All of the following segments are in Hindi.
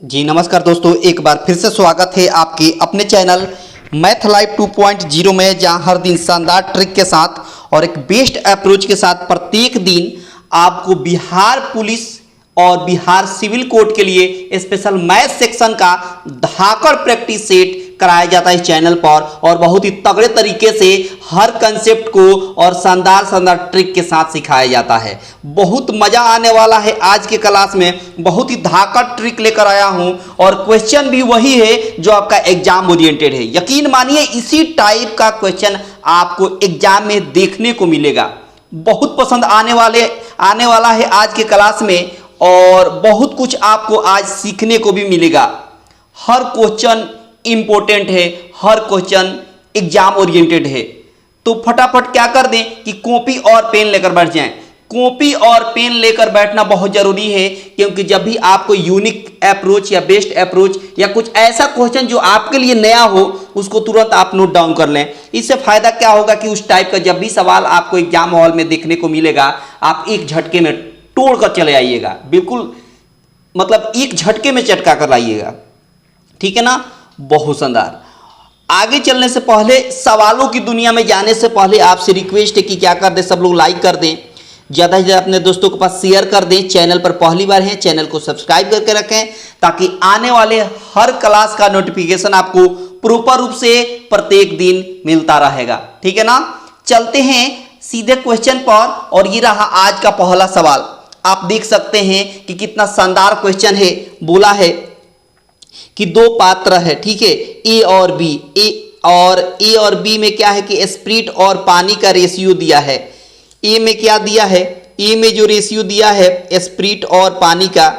जी नमस्कार दोस्तों, एक बार फिर से स्वागत है आपके अपने चैनल मैथ लाइव 2.0 में, जहां हर दिन शानदार ट्रिक के साथ और एक बेस्ट अप्रोच के साथ प्रत्येक दिन आपको बिहार पुलिस और बिहार सिविल कोर्ट के लिए स्पेशल मैथ सेक्शन का धाकड़ प्रैक्टिस सेट कराया जाता है इस चैनल पर, और बहुत ही तगड़े तरीके से हर कंसेप्ट को और शानदार शानदार ट्रिक के साथ सिखाया जाता है। बहुत मजा आने वाला है आज के क्लास में। बहुत ही धाकड़ ट्रिक लेकर आया हूं और क्वेश्चन भी वही है जो आपका एग्जाम ओरिएंटेड है। यकीन मानिए इसी टाइप का क्वेश्चन आपको एग्जाम में देखने को मिलेगा। बहुत पसंद आने वाला है आज के क्लास में, और बहुत कुछ आपको आज सीखने को भी मिलेगा। हर क्वेश्चन इंपॉर्टेंट है, हर क्वेश्चन एग्जाम ओरिएंटेड है। तो फटाफट क्या कर दें कि कॉपी और पेन लेकर बैठ जाएं। कॉपी और पेन लेकर बैठना बहुत जरूरी है, क्योंकि जब भी आपको यूनिक अप्रोच या बेस्ट अप्रोच या कुछ ऐसा क्वेश्चन जो आपके लिए नया हो, उसको तुरंत आप नोट डाउन कर लें। इससे फायदा क्या होगा कि उस टाइप का जब भी सवाल आपको एग्जाम हॉल में देखने को मिलेगा, आप एक झटके में तोड़ कर चले आइएगा। बिल्कुल मतलब एक झटके में चटका कर लाइएगा, ठीक है ना। बहुत शानदार। आगे चलने से पहले, सवालों की दुनिया में जाने से पहले आपसे रिक्वेस्ट है कि क्या कर दें, सब लोग लाइक कर दें, ज़्यादा से ज़्यादा अपने दोस्तों के पास शेयर कर दें। चैनल पर पहली बार हैं, चैनल को सब्सक्राइब करके रखें, ताकि आने वाले हर क्लास का नोटिफिकेशन आपको प्रॉपर रूप से प्रत्येक दिन मिलता रहेगा, ठीक है ना। चलते हैं सीधे क्वेश्चन पर, और ये रहा आज का पहला सवाल। आप देख सकते हैं कि कितना शानदार क्वेश्चन है। बोला है कि दो पात्र है, ठीक है, ए और बी। ए और बी में क्या है कि स्प्रिट और पानी का रेशियो दिया है। ए में क्या दिया है, ए में जो रेशियो दिया है स्प्रिट और पानी का,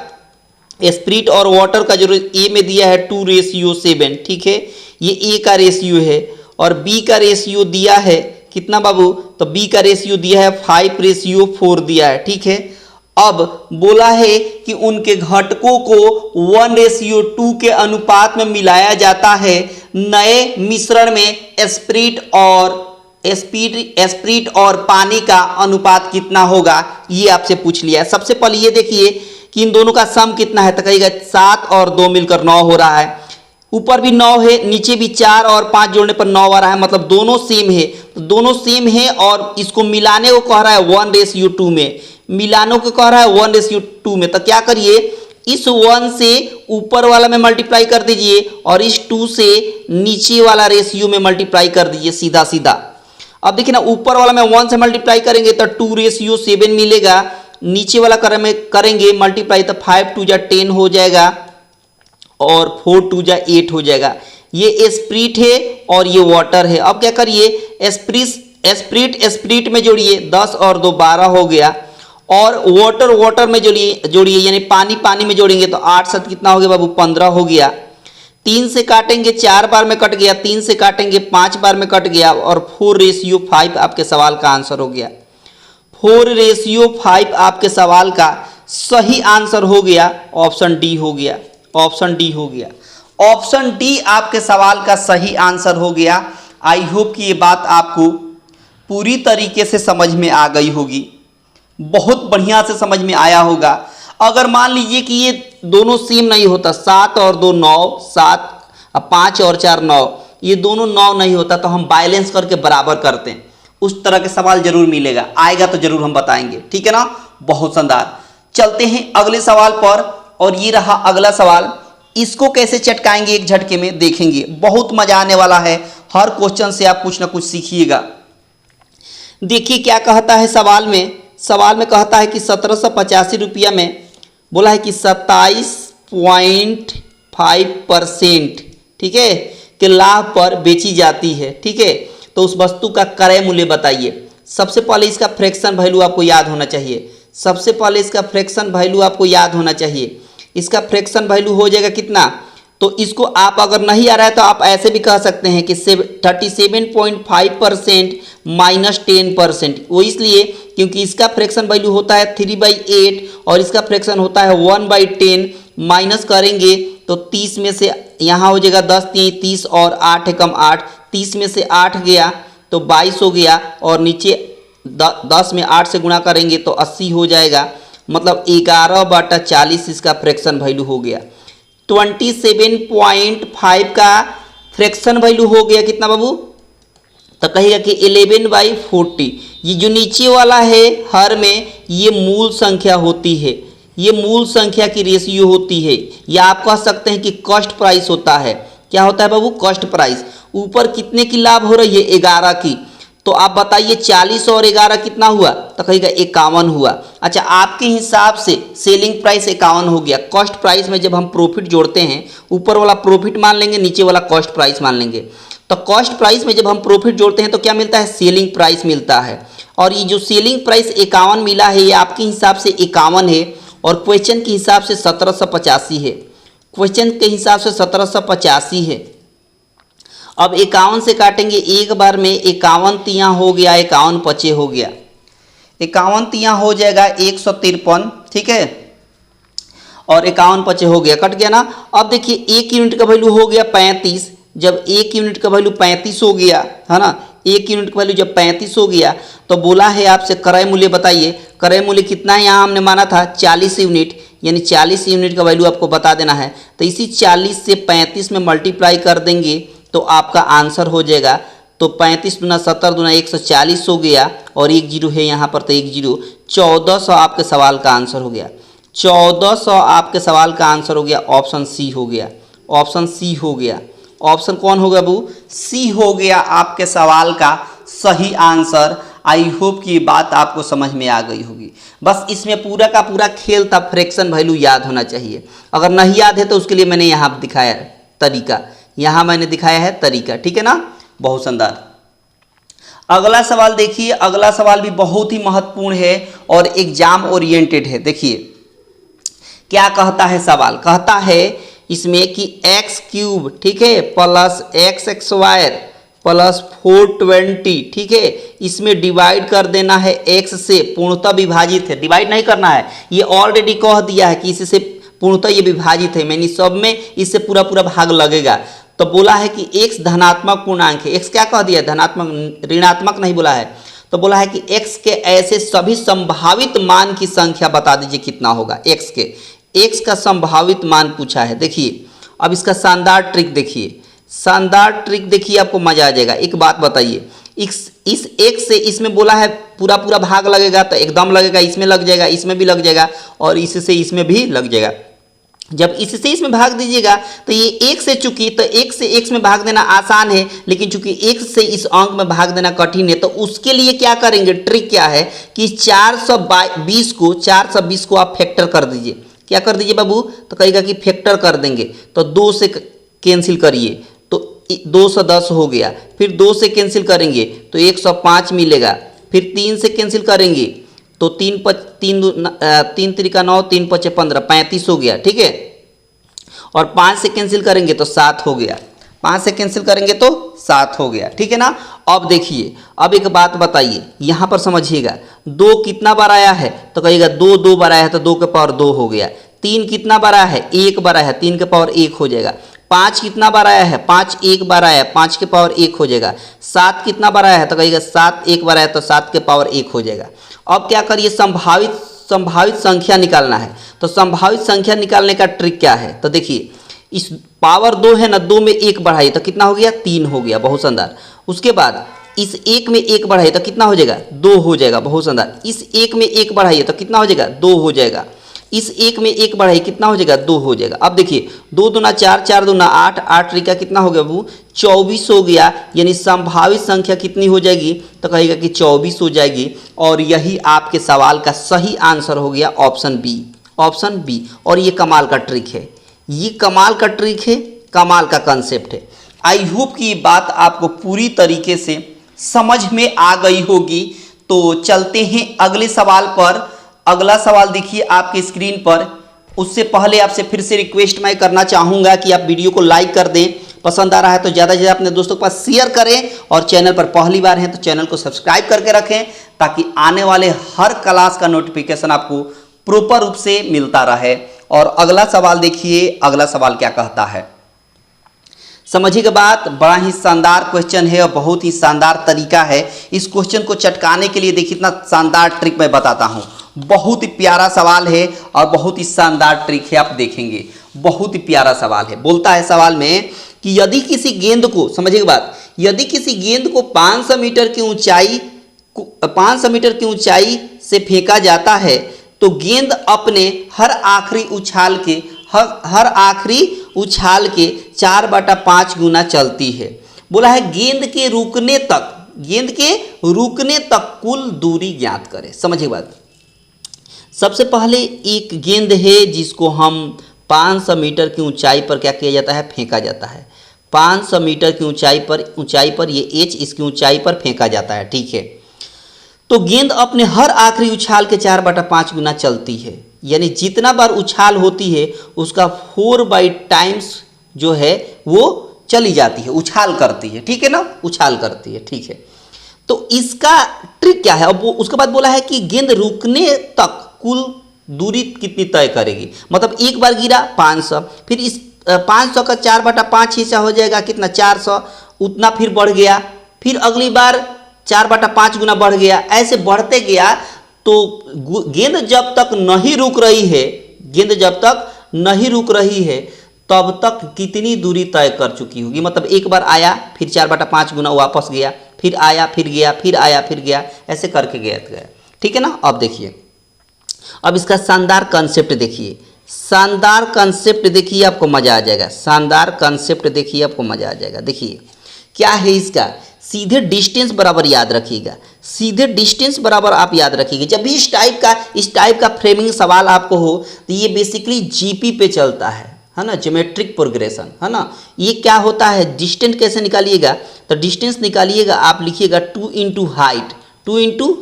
स्प्रिट और वाटर का जो ए में दिया है 2:7, ठीक है, ये ए का रेशियो है। और बी का रेशियो दिया है कितना बाबू, तो बी का रेशियो दिया है 5:4 दिया है, ठीक है। अब बोला है कि उनके घटकों को 1:2 के अनुपात में मिलाया जाता है। नए मिश्रण में स्प्रिट और पानी का अनुपात कितना होगा, ये आपसे पूछ लिया है। सबसे पहले ये देखिए कि इन दोनों का सम कितना है, तो कहिएगा 7 और 2 मिलकर 9 हो रहा है। ऊपर भी 9 है, नीचे भी 4 और 5 जोड़ने पर 9 आ रहा है, मतलब दोनों सेम है। तो दोनों सेम है और इसको मिलाने को कह रहा है 1:2 में, मिलानों को कह रहा है 1:2 में। तो क्या करिए, इस 1 से ऊपर वाला में मल्टीप्लाई कर दीजिए और इस 2 से नीचे वाला रेशियो में मल्टीप्लाई कर दीजिए सीधा सीधा। अब देखिए ना, ऊपर वाला में 1 से मल्टीप्लाई करेंगे तो 2:7 मिलेगा, नीचे वाला करेंगे मल्टीप्लाई तो 5×2 10 हो जाएगा और 4×2 8 हो जाएगा। ये स्प्रिट है और ये वाटर है। अब क्या करिए, स्प्रिट में जोड़िए, 10 और 2 12 हो गया, और वाटर में जोड़िए यानी पानी में जोड़ेंगे तो 8 7 कितना हो गया बाबू, 15 हो गया। 3 से काटेंगे 4 बार में कट गया, 3 से काटेंगे 5 बार में कट गया, और 4:5 आपके सवाल का आंसर हो गया। 4:5 आपके सवाल का सही आंसर हो गया, ऑप्शन डी हो गया। ऑप्शन डी हो गया, ऑप्शन डी आपके सवाल का सही आंसर हो गया। आई होप कि ये बात आपको पूरी तरीके से समझ में आ गई होगी, बहुत बढ़िया से समझ में आया होगा। अगर मान लीजिए कि ये दोनों सेम नहीं होता, 7 और 2 9, 7 5 और 4 9, ये दोनों 9 नहीं होता, तो हम बैलेंस करके बराबर करते हैं। उस तरह के सवाल जरूर मिलेगा, आएगा तो जरूर हम बताएंगे, ठीक है ना। बहुत शानदार। चलते हैं अगले सवाल पर, और ये रहा अगला सवाल। इसको कैसे चटकाएंगे एक झटके में देखेंगे, बहुत मजा आने वाला है। हर क्वेश्चन से आप कुछ ना कुछ सीखिएगा। देखिए क्या कहता है सवाल में कहता है कि 1785 रुपया में बोला है कि 27.5%, ठीक है, के लाभ पर बेची जाती है, ठीक है। तो उस वस्तु का क्रय मूल्य बताइए। सबसे पहले इसका फ्रैक्शन वैल्यू आपको याद होना चाहिए। इसका फ्रैक्शन वैल्यू हो जाएगा कितना, तो इसको आप अगर नहीं आ रहा है तो आप ऐसे भी कह सकते हैं कि 37.5% माइनस 10%। वो इसलिए क्योंकि इसका फ्रैक्शन वैल्यू होता है 3/8 और इसका फ्रैक्शन होता है 1/10। माइनस करेंगे तो 30 में से यहाँ हो जाएगा 10 3 30 और 8 है कम 8, 30 में से 8 गया तो 22 हो गया, और नीचे 10 में 8 से गुणा करेंगे तो 80 हो जाएगा। मतलब 11/40 इसका फ्रैक्शन वैल्यू हो गया। 27.5 का फ्रैक्शन वैल्यू हो गया कितना बाबू, तो कहेगा कि 11/40। ये जो नीचे वाला है हर में, ये मूल संख्या होती है, ये मूल संख्या की रेशियो होती है, या आप कह सकते हैं कि कॉस्ट प्राइस होता है। क्या होता है बाबू, कॉस्ट प्राइस। ऊपर कितने की लाभ हो रही है, 11 की। तो आप बताइए 40 और 11 कितना हुआ, तो कहेगा 51 हुआ। अच्छा, आपके हिसाब से सेलिंग प्राइस 51 हो गया। कॉस्ट प्राइस में जब हम प्रॉफिट जोड़ते हैं, ऊपर वाला प्रॉफिट मान लेंगे, नीचे वाला कॉस्ट प्राइस मान लेंगे। तो कॉस्ट प्राइस में जब हम प्रॉफिट जोड़ते हैं तो क्या मिलता है, सेलिंग प्राइस मिलता है। और ये जो सेलिंग प्राइस 51 मिला है, ये आपके हिसाब से 51 है, और क्वेश्चन के हिसाब से 1785 है। क्वेश्चन के हिसाब से 1785 है। अब 51 से काटेंगे एक बार में, 51 तिया हो गया, 51 पचे हो गया, 51 तिया हो जाएगा 153, ठीक है, और 51 पचे हो गया, कट गया ना। अब देखिए 1 यूनिट का वैल्यू हो गया 35। जब 1 यूनिट का वैल्यू 35 हो गया है ना, 1 यूनिट का वैल्यू जब 35 हो गया, तो बोला है आपसे क्रय मूल्य बताइए। क्रय मूल्य कितना है, यहाँ हमने माना था 40 यूनिट, यानी 40 यूनिट का वैल्यू आपको बता देना है। तो इसी 40 से 35 में मल्टीप्लाई कर देंगे तो आपका आंसर हो जाएगा। तो 35 दूना 70 दूना 140 हो गया, और एक जीरो है यहाँ पर, तो एक जीरो, 1400 आपके सवाल का आंसर हो गया। 1400 आपके सवाल का आंसर हो गया। ऑप्शन सी हो गया, ऑप्शन सी हो गया। ऑप्शन कौन होगा बू, सी हो गया आपके सवाल का सही आंसर। आई होप कि ये बात आपको समझ में आ गई होगी। बस इसमें पूरा का पूरा खेल था, फ्रैक्शन वैल्यू याद होना चाहिए। अगर नहीं याद है तो उसके लिए मैंने यहाँ दिखाया तरीका, यहाँ मैंने दिखाया है तरीका, ठीक है ना, बहुत शानदार। अगला सवाल देखिए, अगला सवाल भी बहुत ही महत्वपूर्ण है और एग्जाम ओरिएंटेड है। देखिए क्या कहता है सवाल, कहता है इसमें कि एक्स क्यूब, ठीक है, प्लस एक्स स्क्वायर प्लस 420, ठीक है, इसमें डिवाइड कर देना है एक्स से, पूर्णतः विभाजित है, डिवाइड नहीं करना है, ये ऑलरेडी कह दिया है कि इससे पूर्णतः ये विभाजित है, मैंने सब में इससे पूरा पूरा भाग लगेगा। तो बोला है कि एक्स धनात्मक पूर्णांक है। एक्स क्या कह दिया, धनात्मक, ऋणात्मक नहीं बोला है। तो बोला है कि एक्स के ऐसे सभी संभावित मान की संख्या बता दीजिए कितना होगा। एक्स के, एक्स का संभावित मान पूछा है। देखिए अब इसका शानदार ट्रिक देखिए, शानदार ट्रिक देखिए, आपको मजा आ जाएगा। एक बात बताइए, इस एक्स से इसमें बोला है पूरा पूरा भाग लगेगा, तो एकदम लगेगा, इसमें लग जाएगा, इसमें भी लग जाएगा, और इससे इसमें भी लग जाएगा। जब इससे इसमें भाग दीजिएगा तो ये एक से, चूंकि तो एक से एक्स में भाग देना आसान है, लेकिन चूंकि एक्स से इस अंक में भाग देना कठिन है, तो उसके लिए क्या करेंगे, ट्रिक क्या है कि 420 को आप फैक्टर कर दीजिए। क्या कर दीजिए बाबू, तो कहेगा कि फैक्टर कर देंगे। तो 2 से कैंसिल करिए तो 210 हो गया, फिर 2 से कैंसिल करेंगे तो 105 मिलेगा, फिर 3 से कैंसिल करेंगे तो 3 3 9 3 5 15, 35 हो गया, ठीक है, और 5 से कैंसिल करेंगे तो 7 हो गया, 5 से कैंसिल करेंगे तो 7 हो गया, ठीक है ना। अब देखिए, अब एक बात बताइए, यहाँ पर समझिएगा, 2 कितना बार आया है, तो कहिएगा 2 बार आया है, तो 2 के पावर 2 हो गया। 3 कितना बार आया है, 1 बार आया है, 3 के पावर 1 हो जाएगा। 5 कितना बार आया है, 5 1 बार आया है, 5 के पावर 1 हो जाएगा। 7 कितना बार आया है, तो कहिएगा 7 1 बार आया है, तो 7 के पावर 1 हो जाएगा। अब क्या करिए, संभावित संख्या निकालना है। तो संभावित संख्या निकालने का ट्रिक क्या है, तो देखिए इस पावर 2 है ना, 2 में 1 बढ़ाइए तो कितना हो गया, 3 हो गया, बहुत शानदार। उसके बाद इस 1 में 1 बढ़ाइए तो कितना हो जाएगा, 2 हो जाएगा, बहुत शानदार। इस 1 में 1 बढ़ाइए तो कितना हो जाएगा, 2 हो जाएगा। इस 1 में 1 बढ़ाइए कितना हो जाएगा, 2 हो जाएगा। अब देखिए 2 दूना 4, 4 दूना 8, 8 त्रिका कितना हो गया वो, 24 हो गया। यानी संभावित संख्या कितनी हो जाएगी, तो कहेगा कि 24 हो जाएगी। और यही आपके सवाल का सही आंसर हो गया ऑप्शन बी, ऑप्शन बी। और ये कमाल का ट्रिक है, ये कमाल का ट्रिक है, कमाल का कंसेप्ट है। आई होप कि ये बात आपको पूरी तरीके से समझ में आ गई होगी। तो चलते हैं अगले सवाल पर। अगला सवाल देखिए आपके स्क्रीन पर। उससे पहले आपसे फिर से रिक्वेस्ट मैं करना चाहूँगा कि आप वीडियो को लाइक कर दें, पसंद आ रहा है तो ज़्यादा से ज़्यादा अपने दोस्तों के पास शेयर करें, और चैनल पर पहली बार हैं तो चैनल को सब्सक्राइब करके रखें, ताकि आने वाले हर क्लास का नोटिफिकेशन आपको प्रॉपर रूप से मिलता रहे। और अगला सवाल देखिए, अगला सवाल क्या कहता है, समझिएगा बात। बड़ा ही शानदार क्वेश्चन है और बहुत ही शानदार तरीका है। इस क्वेश्चन को चटकाने के लिए देखिए इतना शानदार ट्रिक मैं बताता हूँ। बहुत ही प्यारा सवाल है और बहुत ही शानदार ट्रिक है, आप देखेंगे बहुत ही प्यारा सवाल है। बोलता है सवाल में कि यदि किसी गेंद को, समझिए बात, यदि किसी गेंद को 500 मीटर की ऊंचाई से फेंका जाता है तो गेंद अपने हर आखिरी उछाल के 4/5 गुना चलती है। बोला है गेंद के रुकने तक कुल दूरी ज्ञात करें। समझिए बात, सबसे पहले एक गेंद है जिसको हम 500 मीटर की ऊंचाई पर क्या किया जाता है, फेंका जाता है। 500 मीटर की ऊंचाई पर ये h इसकी ऊंचाई पर फेंका जाता है, ठीक है। तो गेंद अपने हर आखिरी उछाल के 4/5 गुना चलती है, यानी जितना बार उछाल होती है उसका 4 टाइम्स जो है वो चली जाती है, उछाल करती है, ठीक है ना, उछाल करती है, ठीक है। तो इसका ट्रिक क्या है, अब वो उसके बाद बोला है कि गेंद रुकने तक कुल दूरी कितनी तय करेगी। मतलब एक बार गिरा 500, फिर इस 500 का 4/5 हिस्सा हो जाएगा कितना, 400, उतना फिर बढ़ गया, फिर अगली बार 4/5 गुना बढ़ गया, ऐसे बढ़ते गया। तो गेंद जब तक नहीं रुक रही है तब तक कितनी दूरी तय कर चुकी होगी। मतलब एक बार आया, फिर 4/5 गुना वापस गया, फिर आया, फिर गया, फिर आया, फिर गया, ऐसे करके गया, ठीक है ना। अब देखिए, अब इसका शानदार कंसेप्ट देखिए, आपको मजा आ जाएगा। शानदार कंसेप्ट देखिए, आपको मजा आ जाएगा। देखिए क्या है इसका, सीधे डिस्टेंस बराबर याद रखिएगा, सीधे डिस्टेंस बराबर आप याद रखिएगा। जब भी इस टाइप का फ्रेमिंग सवाल आपको हो तो ये बेसिकली जीपी पे चलता है ना, ज्योमेट्रिक प्रोग्रेशन, है ना। ये क्या होता है, डिस्टेंस कैसे निकालिएगा, तो डिस्टेंस निकालिएगा, आप लिखिएगा 2 इंटू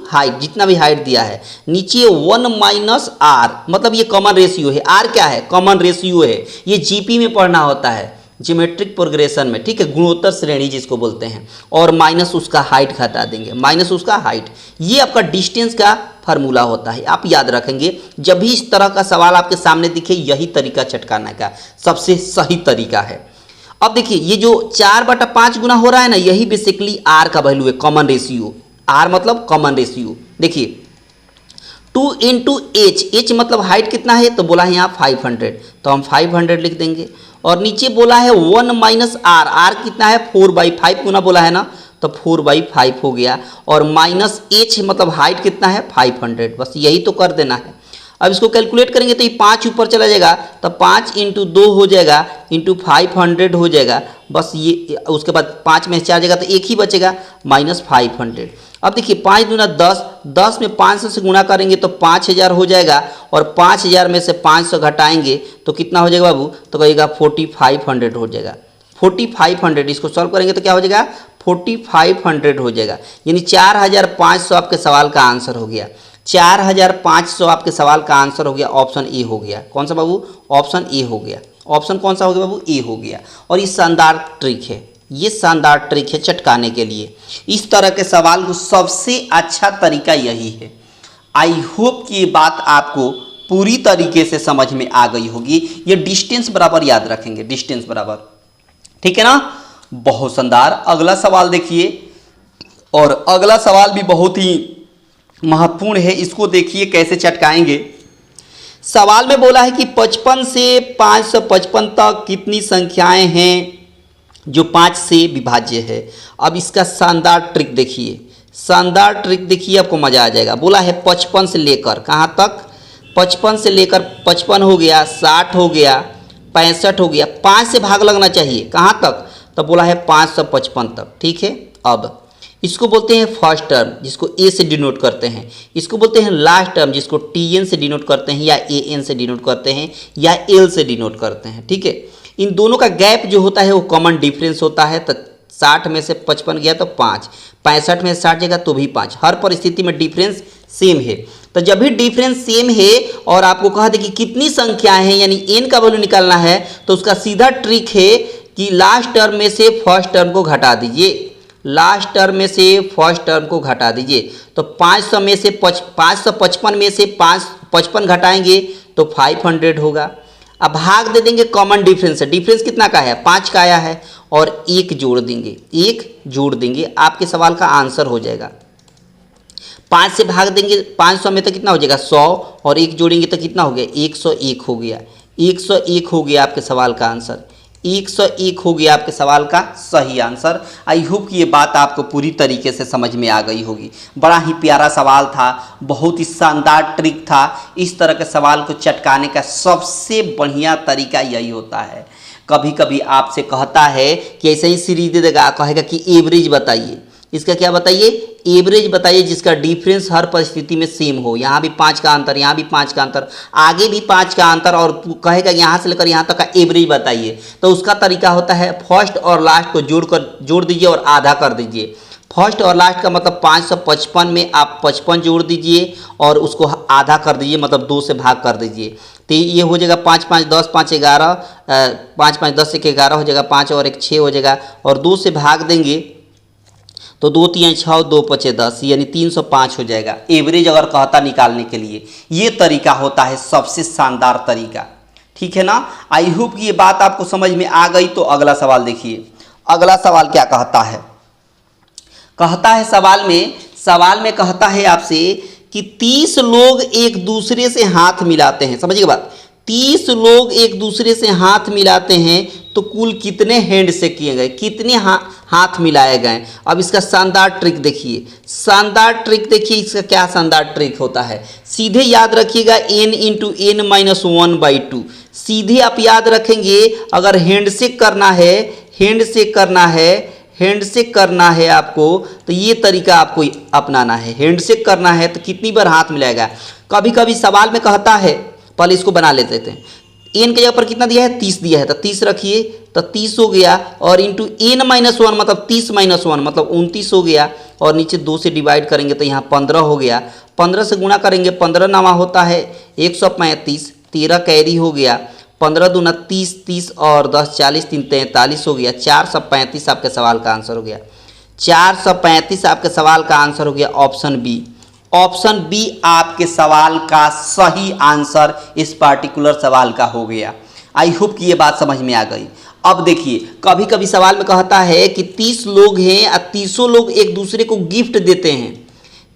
हाइट, जितना भी हाइट दिया है, नीचे 1 - r, मतलब ये कॉमन रेशियो है। r क्या है, कॉमन रेशियो है, ये जीपी में पढ़ना होता है, ज्योमेट्रिक प्रोग्रेशन में, ठीक है, गुणोत्तर श्रेणी जिसको बोलते हैं। और माइनस उसका हाइट घटा देंगे, माइनस उसका हाइट, ये आपका डिस्टेंस का फार्मूला होता है। आप याद रखेंगे, जब भी इस तरह का सवाल आपके सामने दिखे, यही तरीका चटकाने का सबसे सही तरीका है। अब देखिए, ये जो 4/5 गुना हो रहा है ना, यही बेसिकली r का वैल्यू है, कॉमन रेशियो। r मतलब कॉमन रेशियो। देखिए 2 इंटू h मतलब हाइट कितना है, तो बोला है यहाँ 500, तो हम 500 लिख देंगे। और नीचे बोला है 1 - r कितना है, 4/5 गुना बोला है ना, तो 4/5 हो गया। और माइनस h मतलब हाइट कितना है, 500, बस यही तो कर देना है। अब इसको कैलकुलेट करेंगे तो ये 5 ऊपर चला जाएगा, तो 5 इंटू 2 हो जाएगा, इंटू 500 हो जाएगा, बस ये। उसके बाद 5 में 4 जाएगा तो एक ही बचेगा, -500। अब देखिए 5 दूना 10, 10 में 500 से गुणा करेंगे तो 5000 हो जाएगा। और 5000 में से 500 घटाएंगे तो कितना हो जाएगा बाबू, तो कहिएगा 4500 हो जाएगा। 4500, इसको सॉल्व करेंगे तो क्या हो जाएगा, 4500 हो जाएगा। यानी 4500 आपके सवाल का आंसर हो गया। 4500 आपके सवाल का आंसर हो गया, ऑप्शन ए हो गया। कौन सा बाबू, ऑप्शन ए हो गया। ऑप्शन कौन सा हो गया बाबू, ए हो गया। और ये शानदार ट्रिक है, ये शानदार ट्रिक है चटकाने के लिए। इस तरह के सवाल को सबसे अच्छा तरीका यही है। आई होप कि ये बात आपको पूरी तरीके से समझ में आ गई होगी। ये डिस्टेंस बराबर याद रखेंगे, डिस्टेंस बराबर, ठीक है ना। बहुत शानदार। अगला सवाल देखिए, और अगला सवाल भी बहुत ही महत्वपूर्ण है, इसको देखिए कैसे चटकाएंगे। सवाल में बोला है कि 55 से 555 तक कितनी संख्याएं हैं जो 5 से विभाज्य है। अब इसका शानदार ट्रिक देखिए, शानदार ट्रिक देखिए, आपको मजा आ जाएगा। बोला है 55 से लेकर कहाँ तक, 55 से लेकर 55 हो गया, 60 हो गया, 65 हो गया, 5 से भाग लगना चाहिए, कहाँ तक, तो बोला है 555 तक, ठीक है। अब इसको बोलते हैं फर्स्ट टर्म, जिसको ए से डिनोट करते हैं। इसको बोलते हैं लास्ट टर्म, जिसको टीएन से डिनोट करते हैं, या एएन से डिनोट करते हैं, या एल से डिनोट करते हैं, ठीक है। इन दोनों का गैप जो होता है वो कॉमन डिफरेंस होता है। तो 60 में से 55 गया तो 5, 65 में से 60 जाएगा तो भी 5। हर परिस्थिति में डिफरेंस सेम है। तो जब भी डिफरेंस सेम है और आपको कहा दे कि कितनी संख्याएं हैं, यानी एन का वैल्यू निकालना है, तो उसका सीधा ट्रिक है कि लास्ट टर्म में से फर्स्ट टर्म को घटा दीजिए, लास्ट टर्म में से फर्स्ट टर्म को घटा दीजिए। तो 500 में से 555 में से 55 घटाएंगे तो 500 होगा। अब भाग दे देंगे कॉमन डिफरेंस है, डिफरेंस कितना का है, 5 का आया है, और 1 जोड़ देंगे, 1 जोड़ देंगे, आपके सवाल का आंसर हो जाएगा। 5 से भाग देंगे 500 में तो कितना हो जाएगा 100, और 1 जोड़ेंगे तो कितना हो गया 101 हो गया। 101 हो गया आपके सवाल का आंसर, 101 हो गया आपके सवाल का सही आंसर। आई होप कि ये बात आपको पूरी तरीके से समझ में आ गई होगी। बड़ा ही प्यारा सवाल था, बहुत ही शानदार ट्रिक था। इस तरह के सवाल को चटकाने का सबसे बढ़िया तरीका यही होता है। कभी कभी आपसे कहता है कि ऐसे ही सीरीज दे देगा, कहेगा कि एवरेज बताइए, इसका क्या बताइए एवरेज बताइए जिसका डिफरेंस हर परिस्थिति में सेम हो। यहाँ भी 5 का अंतर, यहाँ भी 5 का अंतर, आगे भी 5 का अंतर, और कहेगा यहाँ से लेकर यहाँ तक का एवरेज बताइए। तो उसका तरीका होता है फर्स्ट और लास्ट को जोड़ दीजिए और आधा कर दीजिए। फर्स्ट और लास्ट का मतलब 555 में आप 55 जोड़ दीजिए और उसको आधा कर दीजिए, मतलब 2 से भाग कर दीजिए। तो ये हो जाएगा 5 5 10 5 11, 5 5 10 1 11 हो जाएगा, 5 और 1 6 हो जाएगा, और 2 से भाग देंगे तो 2 3 6 2 5 10, यानी 305 हो जाएगा। एवरेज अगर कहता निकालने के लिए ये तरीका होता है सबसे शानदार तरीका। ठीक है ना। आई होप कि ये बात आपको समझ में आ गई। तो अगला सवाल देखिए, अगला सवाल क्या कहता है। कहता है सवाल में कहता है आपसे कि 30 लोग एक दूसरे से हाथ मिलाते हैं। समझिए बात, 30 लोग एक दूसरे से हाथ मिलाते हैं तो कुल कितने हैंड से किए गए, कितने हाथ मिलाए गए। अब इसका शानदार ट्रिक देखिए, शानदार ट्रिक देखिए, इसका क्या शानदार ट्रिक होता है। सीधे याद रखिएगा n इंटू n माइनस 1/2। सीधे आप याद रखेंगे, अगर हैंड से करना है, हैंड से करना है, हैंड से करना है आपको, तो ये तरीका आपको अपनाना है। हैंड से करना है तो कितनी बार हाथ मिलाएगा। कभी कभी सवाल में कहता है, पहले इसको बना लेते थे, एन के जगह पर कितना दिया है 30 दिया है, तो 30 रखिए तो 30 हो गया, और इंटू n माइनस 1 मतलब 30 माइनस 1 मतलब 29 हो गया, और नीचे 2 से डिवाइड करेंगे तो यहाँ 15 हो गया। 15 से गुणा करेंगे, 15 नामा होता है 135, 13 कैरी हो गया, 15 दूना 30, 30 और 10 40, 3 43 हो गया। 435 आपके सवाल का आंसर हो गया। 435 आपके सवाल का आंसर हो गया ऑप्शन बी। ऑप्शन बी आपके सवाल का सही आंसर इस पार्टिकुलर सवाल का हो गया। आई होप कि ये बात समझ में आ गई। अब देखिए, कभी कभी सवाल में कहता है कि 30 लोग हैं और 30 लोग एक दूसरे को गिफ्ट देते हैं।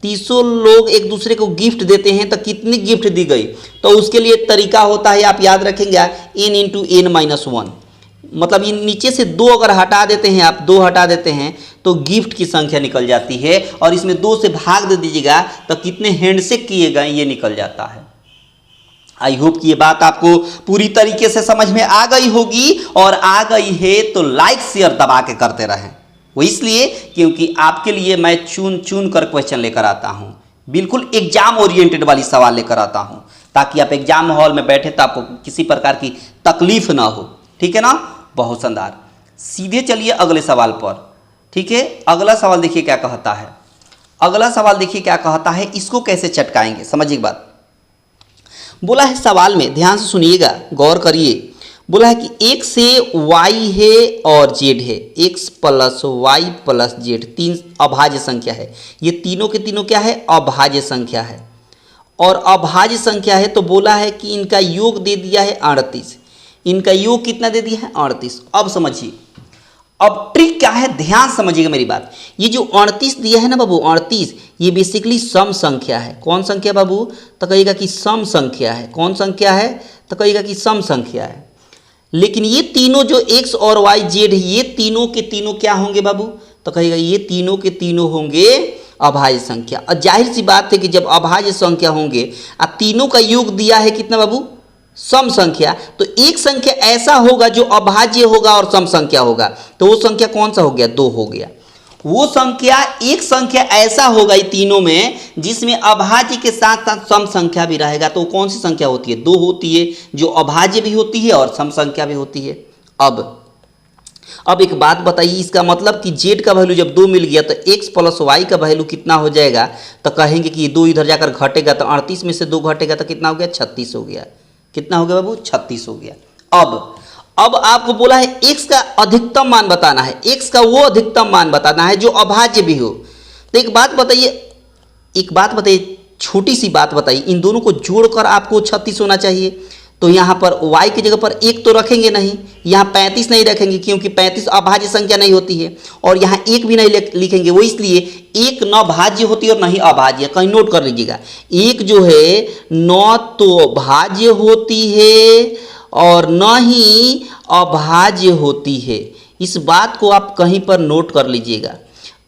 30 लोग एक दूसरे को गिफ्ट देते हैं तो कितनी गिफ्ट दी गई। तो उसके लिए तरीका होता है, आप याद रखेंगे n इंटू n माइनस 1, मतलब इन नीचे से 2 अगर हटा देते हैं, आप 2 हटा देते हैं तो गिफ्ट की संख्या निकल जाती है, और इसमें 2 से भाग दे दीजिएगा तो कितने हैंडशेक किए गए ये निकल जाता है। आई होप कि ये बात आपको पूरी तरीके से समझ में आ गई होगी, और आ गई है तो लाइक शेयर दबा के करते रहें। वो इसलिए क्योंकि आपके लिए मैं चुन चुन कर क्वेश्चन लेकर आता हूँ, बिल्कुल एग्जाम ओरिएंटेड वाली सवाल लेकर आता हूँ, ताकि आप एग्जाम हॉल में बैठे तो आपको किसी प्रकार की तकलीफ ना हो। ठीक है ना, बहुत शानदार। सीधे चलिए अगले सवाल पर। ठीक है, अगला सवाल देखिए क्या कहता है। अगला सवाल देखिए क्या कहता है, इसको कैसे चटकाएंगे समझिए बात। बोला है सवाल में, ध्यान से सुनिएगा, गौर करिए। बोला है कि x से y है और z है, x plus Y plus Z 3 अभाज्य संख्या है। ये तीनों के तीनों क्या है, अभाज्य संख्या है, और अभाज्य संख्या है तो बोला है कि इनका योग दे दिया है 38। इनका योग कितना दे दिया है 38। अब समझिए, अब ट्रिक क्या है, ध्यान समझिएगा मेरी बात। ये जो 38 दिया है ना बाबू, 38 ये बेसिकली सम संख्या है। कौन संख्या बाबू, तो कहिएगा कि सम संख्या है। कौन संख्या है, तो कहिएगा कि सम संख्या है। लेकिन ये तीनों जो x और y z है, ये तीनों के तीनों क्या होंगे बाबू, तो कहिएगा ये तीनों के तीनों होंगे अभाज्य संख्या। और जाहिर सी बात है कि जब अभाज्य संख्या होंगे और तीनों का योग दिया है कितना बाबू, सम संख्या, तो एक संख्या ऐसा होगा जो अभाज्य होगा और सम संख्या होगा। तो वो संख्या कौन सा हो गया, 2 हो गया। वो संख्या, एक संख्या ऐसा होगा तीनों में जिसमें अभाज्य के साथ साथ सम संख्या भी रहेगा। तो कौन सी संख्या होती है, 2 होती है, जो अभाज्य भी होती है और सम संख्या भी होती है। अब एक बात बताइए, इसका मतलब कि z का वैल्यू जब 2 मिल गया तो x प्लस वाई का वैल्यू कितना हो जाएगा, तो कहेंगे कि ये 2 इधर जाकर घटेगा, तो 38 में से 2 घटेगा तो कितना हो गया, 36 हो गया। कितना हो गया बाबू, 36 हो गया। अब आपको बोला है x का अधिकतम मान बताना है, x का वो अधिकतम मान बताना है जो अभाज्य भी हो। तो एक बात बताइए, छोटी सी बात बताइए, इन दोनों को जोड़कर आपको 36 होना चाहिए। तो यहाँ पर y की जगह पर 1 तो रखेंगे नहीं, यहाँ 35 नहीं रखेंगे क्योंकि 35 अभाज्य संख्या नहीं होती है, और यहाँ 1 भी नहीं लिखेंगे, वो इसलिए 1 न भाज्य होती है और न ही अभाज्य। कहीं नोट कर लीजिएगा, 1 जो है न तो भाज्य होती है और न ही अभाज्य होती है। इस बात को आप कहीं पर नोट कर लीजिएगा,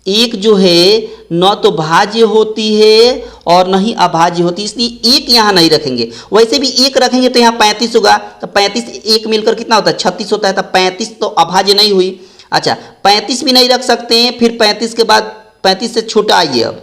1 जो है न तो भाज्य होती है और न ही अभाज्य होती, इसलिए 1 यहाँ नहीं रखेंगे। वैसे भी 1 रखेंगे तो यहाँ 35 होगा, तो 35 1 मिलकर कितना होता है 36 होता है, तो 35 तो अभाज्य नहीं हुई। अच्छा 35 भी नहीं रख सकते हैं, फिर 35 के बाद 35 से छोटा आइए, अब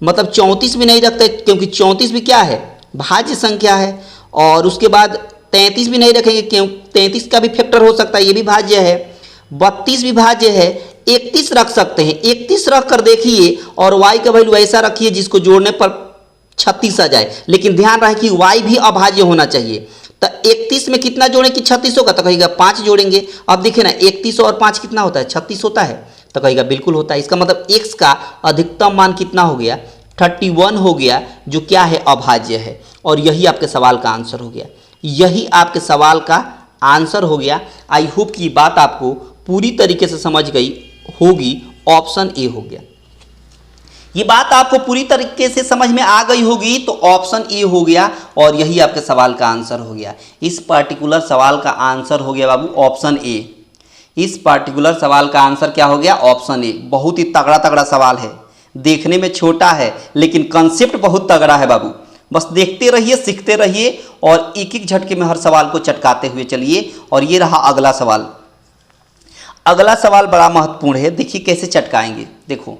मतलब 34 भी नहीं रखते क्योंकि 34 भी क्या है भाज्य संख्या है, और उसके बाद 33 भी नहीं रखेंगे क्यों 33 का भी फैक्टर हो सकता है, ये भी भाज्य है। 32 भी भाज्य है। 31 रख सकते हैं, 31 रख कर देखिए और y का वैल्यू ऐसा रखिए जिसको जोड़ने पर 36 आ जाए, लेकिन ध्यान रहे कि y भी अभाज्य होना चाहिए। तो 31 में कितना जोड़ें कि 36 होगा, तो कहेगा 5 जोड़ेंगे। अब देखिए ना 31 और 5 कितना होता है 36 होता है, तो कहेगा बिल्कुल होता है। इसका मतलब x का अधिकतम मान कितना हो गया 31 हो गया, जो क्या है अभाज्य है। और यही आपके सवाल का आंसर हो गया, यही आपके सवाल का आंसर हो गया। आई होप कि बात आपको पूरी तरीके से समझ गई होगी, ऑप्शन ए हो गया। ये बात आपको पूरी तरीके से समझ में आ गई होगी तो ऑप्शन ए हो गया, और यही आपके सवाल का आंसर हो गया। इस पर्टिकुलर सवाल का आंसर हो गया बाबू ऑप्शन ए। इस पर्टिकुलर सवाल का आंसर क्या हो गया ऑप्शन ए। बहुत ही तगड़ा तगड़ा सवाल है, देखने में छोटा है लेकिन कंसेप्ट बहुत तगड़ा है बाबू। बस देखते रहिए, सीखते रहिए और एक एक झटके में हर सवाल को चटकाते हुए चलिए। और ये रहा अगला सवाल। अगला सवाल बड़ा महत्वपूर्ण है, देखिए कैसे चटकाएंगे। देखो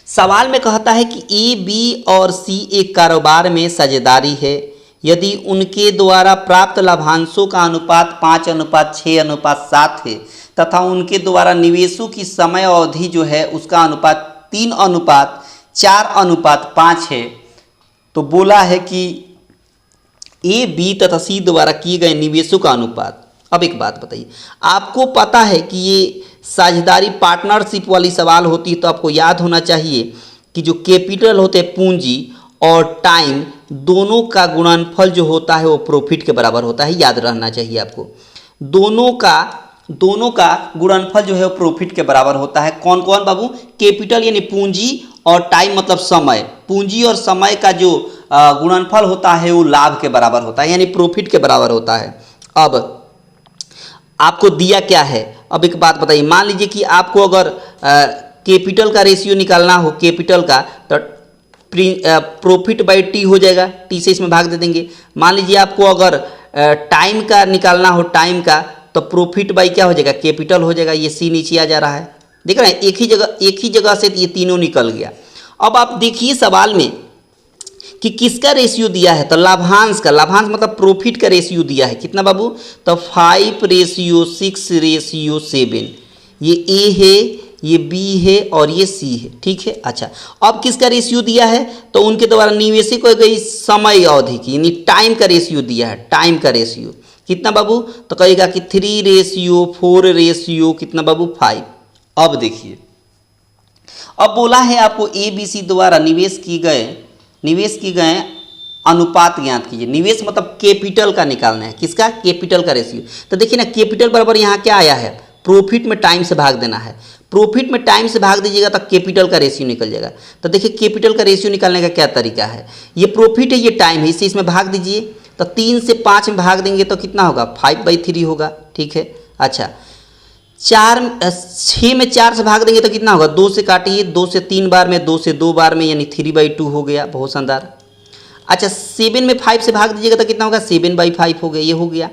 सवाल में कहता है कि ए, बी और सी एक कारोबार में साझेदारी है यदि उनके द्वारा प्राप्त लाभांशों का अनुपात 5:6:7 है तथा उनके द्वारा निवेशों की समय अवधि जो है उसका अनुपात 3:4:5 है। तो बोला है कि ए, बी तथा सी द्वारा किए गए निवेशों का अनुपात। अब एक बात बताइए, आपको पता है कि ये साझेदारी पार्टनरशिप वाली सवाल होती है, तो आपको याद होना चाहिए कि जो कैपिटल होते हैं पूंजी और टाइम दोनों का गुणनफल जो होता है वो प्रॉफिट के बराबर होता है। याद रहना चाहिए आपको, दोनों का गुणनफल जो है वो प्रॉफिट के बराबर होता है। कौन कौन बाबू, कैपिटल यानी पूंजी और टाइम मतलब समय। पूंजी और समय का जो गुणनफल होता है वो लाभ के बराबर होता है, यानी प्रॉफिट के बराबर होता है। अब आपको दिया क्या है, अब एक बात बताइए, मान लीजिए कि आपको अगर कैपिटल का रेशियो निकालना हो, कैपिटल का, तो प्रॉफिट बाई टी हो जाएगा, टी से इसमें भाग दे देंगे। मान लीजिए आपको अगर टाइम का निकालना हो, टाइम का, तो प्रॉफिट बाई क्या हो जाएगा कैपिटल हो जाएगा। ये सी नीचे आ जा रहा है, देख रहे हैं, एक ही जगह से ये तीनों निकल गया। अब आप देखिए सवाल में कि किसका रेशियो दिया है, तो लाभांश का, लाभांश मतलब प्रॉफिट का रेशियो दिया है। कितना बाबू, तो 5:6:7। ये ए है, ये बी है और ये सी है, ठीक है। अच्छा अब किसका रेशियो दिया है, तो उनके द्वारा निवेशित को गई समय अवधि की, यानी टाइम का रेशियो दिया है। टाइम का रेशियो कितना बाबू, तो कहेगा कि 3:4 कितना बाबू 5। अब देखिए, अब बोला है आपको ए बी सी द्वारा निवेश किए गए अनुपात ज्ञात कीजिए। निवेश मतलब कैपिटल का निकालना है, किसका, कैपिटल का रेशियो। तो देखिए ना कैपिटल बराबर यहाँ क्या आया है, प्रॉफिट में टाइम से भाग देना है। प्रॉफिट में टाइम से भाग दीजिएगा तो कैपिटल का रेशियो निकल जाएगा। तो देखिए कैपिटल का रेशियो निकालने का क्या तरीका है, ये प्रॉफिट है, ये टाइम है, इसे इसमें भाग दीजिए। तो 3 से 5 में भाग देंगे तो कितना होगा 5/3 होगा, ठीक है। अच्छा 6 में 4 से भाग देंगे तो कितना होगा, 2 से काटिए, 2 से 3 बार में, 2 से 2 बार में, यानी 3/2 हो गया, बहुत शानदार। अच्छा 7 में 5 से भाग दीजिएगा तो कितना होगा 7/5 हो गया, ये हो गया।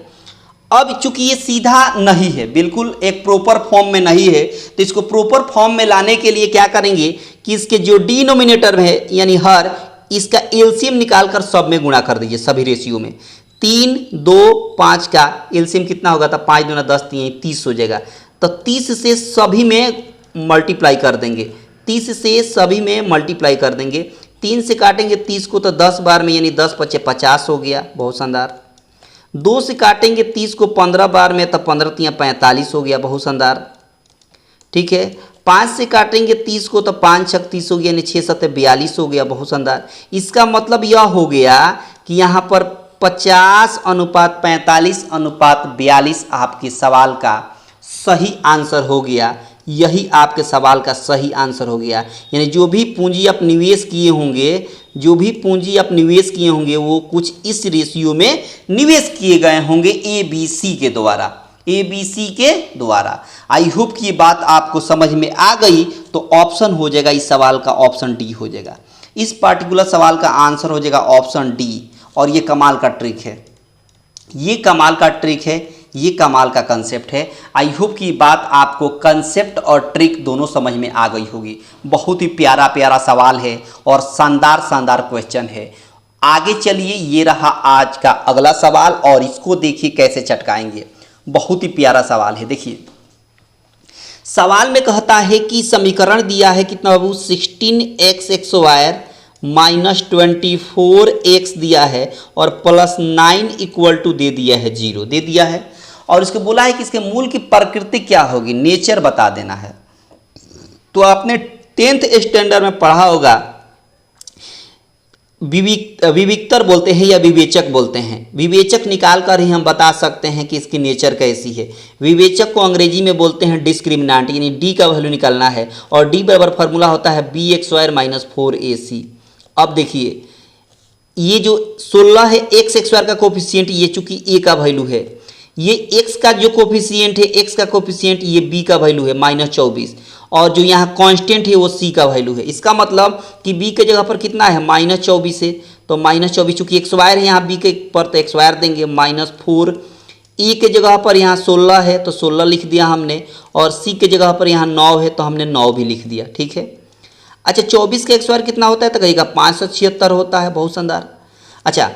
अब चूंकि ये सीधा नहीं है, बिल्कुल एक प्रॉपर फॉर्म में नहीं है, तो इसको प्रॉपर फॉर्म में लाने के लिए क्या करेंगे कि इसके जो डिनोमिनेटर में है यानी हर, इसका एलसीएम निकाल कर सब में गुणा कर दीजिए, सभी रेशियो में। 3, 2, 5 का एलसीएम कितना होगा, तो 5 दूना 10, 30 हो जाएगा। तो 30 से सभी में मल्टीप्लाई कर देंगे, 30 से सभी में मल्टीप्लाई कर देंगे। 3 से काटेंगे 30 को तो 10 बार में, यानी 10×5 = 50 हो गया, बहुत शानदार। 2 से काटेंगे 30 को 15 बार में, तो 15×3 = 45 हो गया, बहुत शानदार, ठीक है। 5 से काटेंगे 30 को तो 5×6 = 30 हो गया, यानी 6×7 = 42 हो गया, बहुत शानदार। इसका मतलब यह हो गया कि यहाँ पर 50:45:42 आपके सवाल का सही आंसर हो गया। यही आपके सवाल का सही आंसर हो गया। यानी जो भी पूंजी आप निवेश किए होंगे वो कुछ इस रेशियो में निवेश किए गए होंगे ABC के द्वारा। आई होप कि ये बात आपको समझ में आ गई। तो ऑप्शन हो जाएगा इस सवाल का, ऑप्शन डी हो जाएगा। इस पार्टिकुलर सवाल का आंसर हो जाएगा ऑप्शन डी। और ये कमाल का ट्रिक है, ये कमाल का कंसेप्ट है। आई होप कि बात आपको कंसेप्ट और ट्रिक दोनों समझ में आ गई होगी। बहुत ही प्यारा सवाल है और शानदार क्वेश्चन है। आगे चलिए, ये रहा आज का अगला सवाल और इसको देखिए कैसे चटकाएंगे। बहुत ही प्यारा सवाल है। देखिए सवाल में कहता है कि समीकरण दिया है कितना बाबू, 16x² माइनस 24x दिया है और +9 इक्वल टू दे दिया है 0 दे दिया है। और इसको बोला है कि इसके मूल की प्रकृति क्या होगी, नेचर बता देना है। तो आपने 10th स्टैंडर्ड में पढ़ा होगा, विविक्तर बोलते हैं या विवेचक बोलते हैं। विवेचक निकाल कर ही हम बता सकते हैं कि इसकी नेचर कैसी है। विवेचक को अंग्रेजी में बोलते हैं डिस्क्रिमिनेंट, यानी डी का वैल्यू निकालना है। और डी बराबर फार्मूला होता है bx² माइनस 4ac। अब देखिए ये जो 16 है x² का कोफिशिएंट, ये चूंकि a का वैल्यू है, ये x का जो कोफिशिएंट है, x का कोफिशिएंट ये b का वैल्यू है -24, और जो यहाँ कांस्टेंट है वो c का वैल्यू है। इसका मतलब कि b के जगह पर कितना है -24 है, तो -24 चूंकि x² है यहाँ b के पर तो x² देंगे -4। e के जगह पर यहाँ 16 है तो 16 लिख दिया हमने, और c के जगह पर यहाँ 9 है तो हमने 9 भी लिख दिया। ठीक है। अच्छा 24 का x² कितना होता है तो कहेगा 576 होता है। बहुत शानदार। अच्छा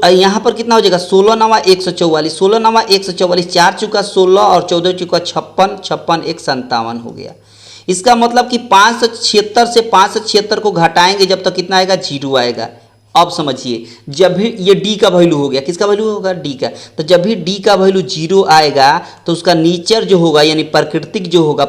यहाँ पर कितना हो जाएगा, 16 9 144, 16 9 144, 4 चुका 16 और 14 चुका 56, 56 1 57 हो गया। इसका मतलब कि 576 से 576 को घटाएंगे जब तक कितना आएगा, 0 आएगा। अब समझिए, जब भी ये d का वैल्यू हो गया, किसका वैल्यू होगा, d का, तो जब भी d का वैल्यू 0 आएगा तो उसका नेचर जो होगा यानी प्राकृतिक जो होगा,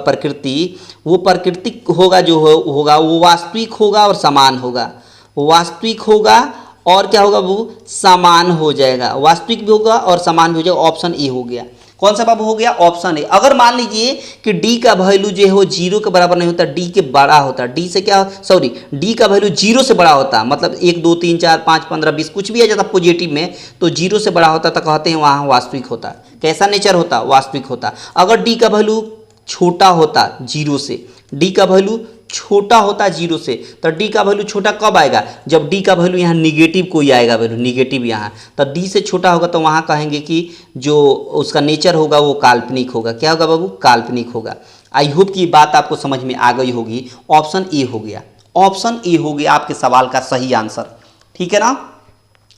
वो प्राकृतिक होगा जो होगा वो वास्तविक होगा और समान होगा। वास्तविक होगा और क्या होगा, वो समान हो जाएगा। वास्तविक भी होगा और समान भी हो जाएगा। ऑप्शन ए हो गया। कौन सा बाबू हो गया, ऑप्शन ए। अगर मान लीजिए कि d का वैल्यू जो है 0 के बराबर नहीं होता, d के बड़ा होता, d से क्या सॉरी d का वैल्यू 0 से बड़ा होता, मतलब 1 2 3 4 5 15 20 कुछ भी आ जाता पॉजिटिव में, तो 0 से बड़ा होता तो कहते हैं वहाँ वास्तविक होता। कैसा नेचर होता, वास्तविक होता। अगर d का वैल्यू छोटा होता 0 से, d का वैल्यू छोटा होता 0 से, तो d का वैल्यू छोटा कब आएगा, जब d का वैल्यू यहाँ निगेटिव कोई आएगा, वैल्यू निगेटिव यहाँ, तो d से छोटा होगा तो वहाँ कहेंगे कि जो उसका नेचर होगा वो काल्पनिक होगा। क्या होगा बाबू, काल्पनिक होगा। आई होप कि बात आपको समझ में आ गई होगी। ऑप्शन ए हो गया, ऑप्शन ए हो गया आपके सवाल का सही आंसर। ठीक है ना,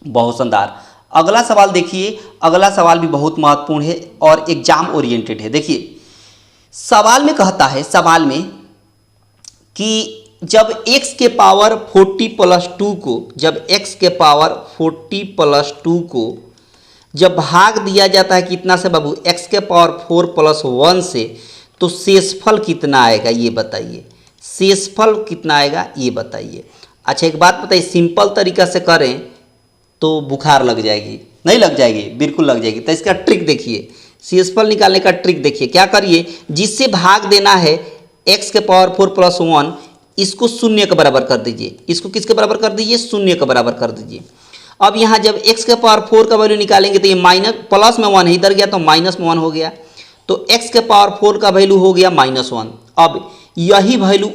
बहुत शानदार। अगला सवाल देखिए, अगला सवाल भी बहुत महत्वपूर्ण है और एग्जाम ओरिएंटेड है। देखिए सवाल में कहता है, सवाल में कि जब x के पावर 40 + 2 को, जब x के पावर 40 + 2 को जब भाग दिया जाता है कितना से बाबू, x के पावर 4 + 1 से, तो शेषफल कितना आएगा ये बताइए। शेषफल कितना आएगा ये बताइए। अच्छा एक बात बताइए, सिंपल तरीका से करें तो बुखार लग जाएगी, नहीं लग जाएगी, बिल्कुल लग जाएगी। तो इसका ट्रिक देखिए, शेषफल निकालने का ट्रिक देखिए। क्या करिए, जिससे भाग देना है x के पावर 4 + 1, इसको 0 के बराबर कर दीजिए। इसको किसके बराबर कर दीजिए, 0 के बराबर कर दीजिए। अब यहाँ जब x के पावर 4 का वैल्यू निकालेंगे तो ये माइनस प्लस में 1 है, इधर गया तो माइनस में 1 हो गया, तो x के पावर 4 का वैल्यू हो गया -1। अब यही वैल्यू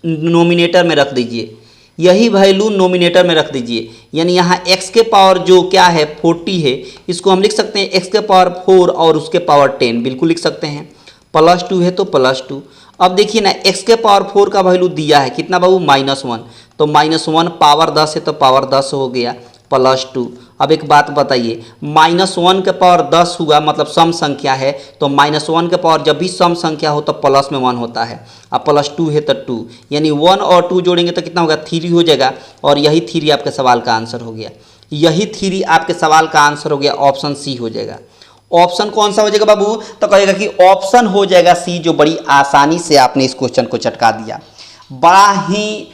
नोमिनेटर में रख दीजिए, यही वैल्यू नोमिनेटर में रख दीजिए। यानी यहाँ x के पावर जो क्या है 40 है, इसको हम लिख सकते हैं x के पावर 4 और उसके पावर 10, बिल्कुल लिख सकते हैं। +2 है तो +2। अब देखिए ना, x के पावर 4 का वैल्यू दिया है कितना बाबू, -1, तो -1 पावर 10 है तो पावर 10 हो गया +2। अब एक बात बताइए, -1 के पावर 10 हुआ मतलब सम संख्या है, तो -1 के पावर जब भी सम संख्या हो तो प्लस में 1 होता है। अब +2 है तो 2, यानी 1 और 2 जोड़ेंगे तो कितना होगा, 3 हो जाएगा। और यही 3 आपके सवाल का आंसर हो गया, यही 3 आपके सवाल का आंसर हो गया। ऑप्शन सी हो जाएगा। ऑप्शन कौन सा हो जाएगा बाबू, तो कहेगा कि ऑप्शन हो जाएगा सी, जो बड़ी आसानी से आपने इस क्वेश्चन को चटका दिया। बड़ा ही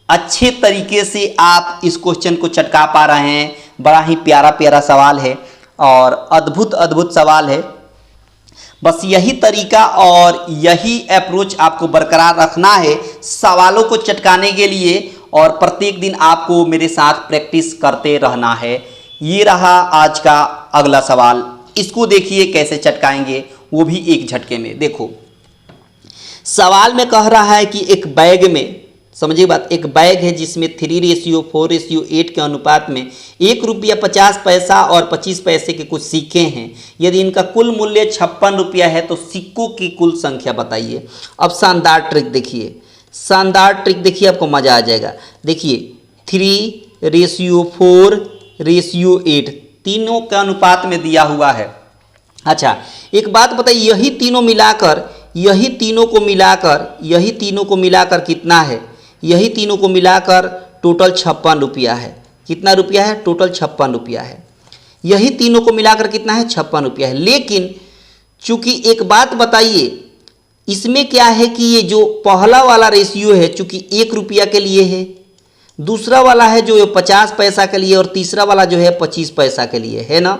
अच्छे तरीके से आप इस क्वेश्चन को चटका पा रहे हैं, बड़ा ही प्यारा प्यारा सवाल है और अद्भुत अद्भुत सवाल है। बस यही तरीका और यही अप्रोच आपको बरकरार रखना है सवालों को चटकाने के लिए, और प्रत्येक दिन आपको मेरे साथ प्रैक्टिस करते रहना है। ये रहा आज का अगला सवाल, इसको देखिए कैसे चटकाएंगे, वो भी एक झटके में। देखो सवाल में कह रहा है कि एक बैग में, समझिए बात, एक बैग है जिसमें 3:4:8 के अनुपात में ₹1.50 और 25 पैसे के कुछ सिक्के हैं। यदि इनका कुल मूल्य ₹56 है तो सिक्कों की कुल संख्या बताइए। अब शानदार ट्रिक देखिए, शानदार ट्रिक देखिए, आपको मजा आ जाएगा। देखिए 3:4:8 तीनों के अनुपात में दिया हुआ है। अच्छा एक बात बताइए, यही तीनों को मिलाकर कितना है? यही तीनों को मिलाकर टोटल ₹56 है। कितना रुपया है? टोटल ₹56 है। यही तीनों को मिलाकर कितना है? ₹56 है। लेकिन चूंकि एक बात बताइए, इसमें क्या है कि ये जो पहला वाला रेशियो है चूंकि ₹1 के लिए है, दूसरा वाला है जो 50 पैसा के लिए, और तीसरा वाला जो है 25 पैसा के लिए है ना।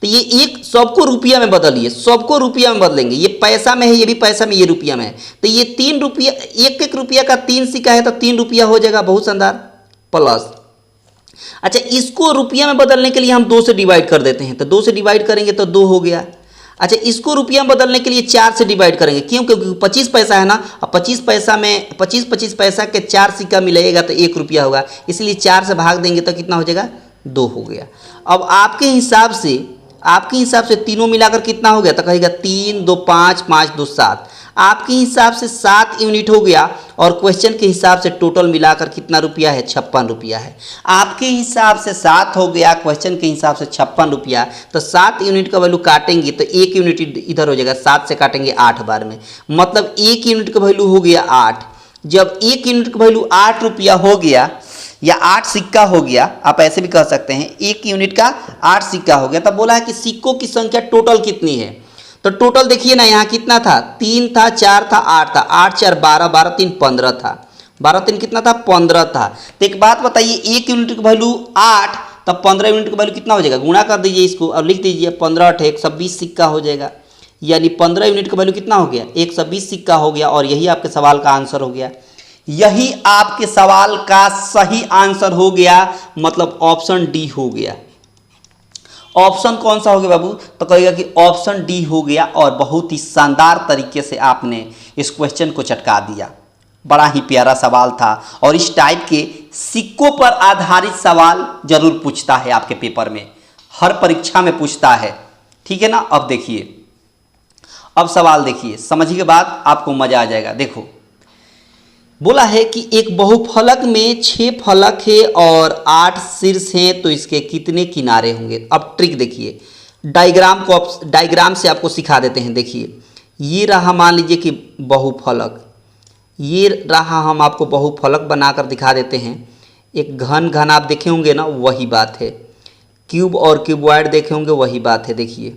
तो ये एक सबको रुपया में बदलिए, सबको रुपया में बदलेंगे। ये पैसा में है, ये भी पैसा में, ये रुपया में है। तो ये ₹3, एक रुपया का 3 सिक्का है तो ₹3 हो जाएगा। बहुत शानदार। प्लस अच्छा इसको रुपया में बदलने के लिए हम 2 से डिवाइड कर देते हैं, तो 2 से डिवाइड करेंगे तो 2 हो गया। अच्छा इसको रुपया में बदलने के लिए 4 से डिवाइड करेंगे, क्यों? क्योंकि 25 पैसा है ना, और 25 पैसा में 25 पैसा के 4 सिक्का मिलेगा तो ₹1 होगा, इसलिए 4 से भाग देंगे तो कितना हो जाएगा? 2 हो गया। अब आपके हिसाब से तीनों मिलाकर कितना हो गया? तो कहेगा 3 2 5 5 2 7। आपके हिसाब से 7 यूनिट हो गया, और क्वेश्चन के हिसाब से टोटल मिलाकर कितना रुपया है? ₹56 है। आपके हिसाब से 7 हो गया, क्वेश्चन के हिसाब से ₹56। तो 7 यूनिट का वैल्यू काटेंगे तो 1 यूनिट इधर हो जाएगा, 7 से काटेंगे 8 बार में, मतलब 1 यूनिट का वैल्यू हो गया 8। जब 1 यूनिट का वैल्यू ₹8 हो गया या 8 सिक्का हो गया, आप ऐसे भी कह सकते हैं 1 यूनिट का 8 सिक्का हो गया, तब बोला है कि सिक्कों की संख्या टोटल कितनी है। तो टोटल देखिए ना, यहाँ कितना था? 3 था, 4 था, 8 था, 8 4 12, 12 3 15 था, 12 3 कितना था? 15 था। तो एक बात बताइए, 1 यूनिट का वैल्यू 8, तब 15 यूनिट का वैल्यू कितना हो जाएगा? गुणा कर दीजिए इसको और लिख दीजिए 15 8 120 सिक्का हो जाएगा। यानी 15 यूनिट का वैल्यू कितना हो गया? 120 सिक्का हो गया, और यही आपके सवाल का आंसर हो गया। यही आपके सवाल का सही आंसर हो गया, मतलब ऑप्शन डी हो गया। ऑप्शन कौन सा हो गया बाबू? तो कहेगा कि ऑप्शन डी हो गया, और बहुत ही शानदार तरीके से आपने इस क्वेश्चन को चटका दिया। बड़ा ही प्यारा सवाल था, और इस टाइप के सिक्कों पर आधारित सवाल जरूर पूछता है आपके पेपर में, हर परीक्षा में पूछता है, ठीक है ना। अब देखिए, अब सवाल देखिए, समझिए के बाद आपको मजा आ जाएगा। देखो बोला है कि एक बहुफलक में 6 फलक है और 8 शीर्ष हैं, तो इसके कितने किनारे होंगे? अब ट्रिक देखिए, डायग्राम से आपको सिखा देते हैं। देखिए ये रहा, मान लीजिए कि बहुफलक, ये रहा, हम आपको बहुफलक बनाकर दिखा देते हैं। एक घन आप देखे होंगे ना, वही बात है। क्यूब और क्यूबॉइड देखे होंगे, वही बात है। देखिए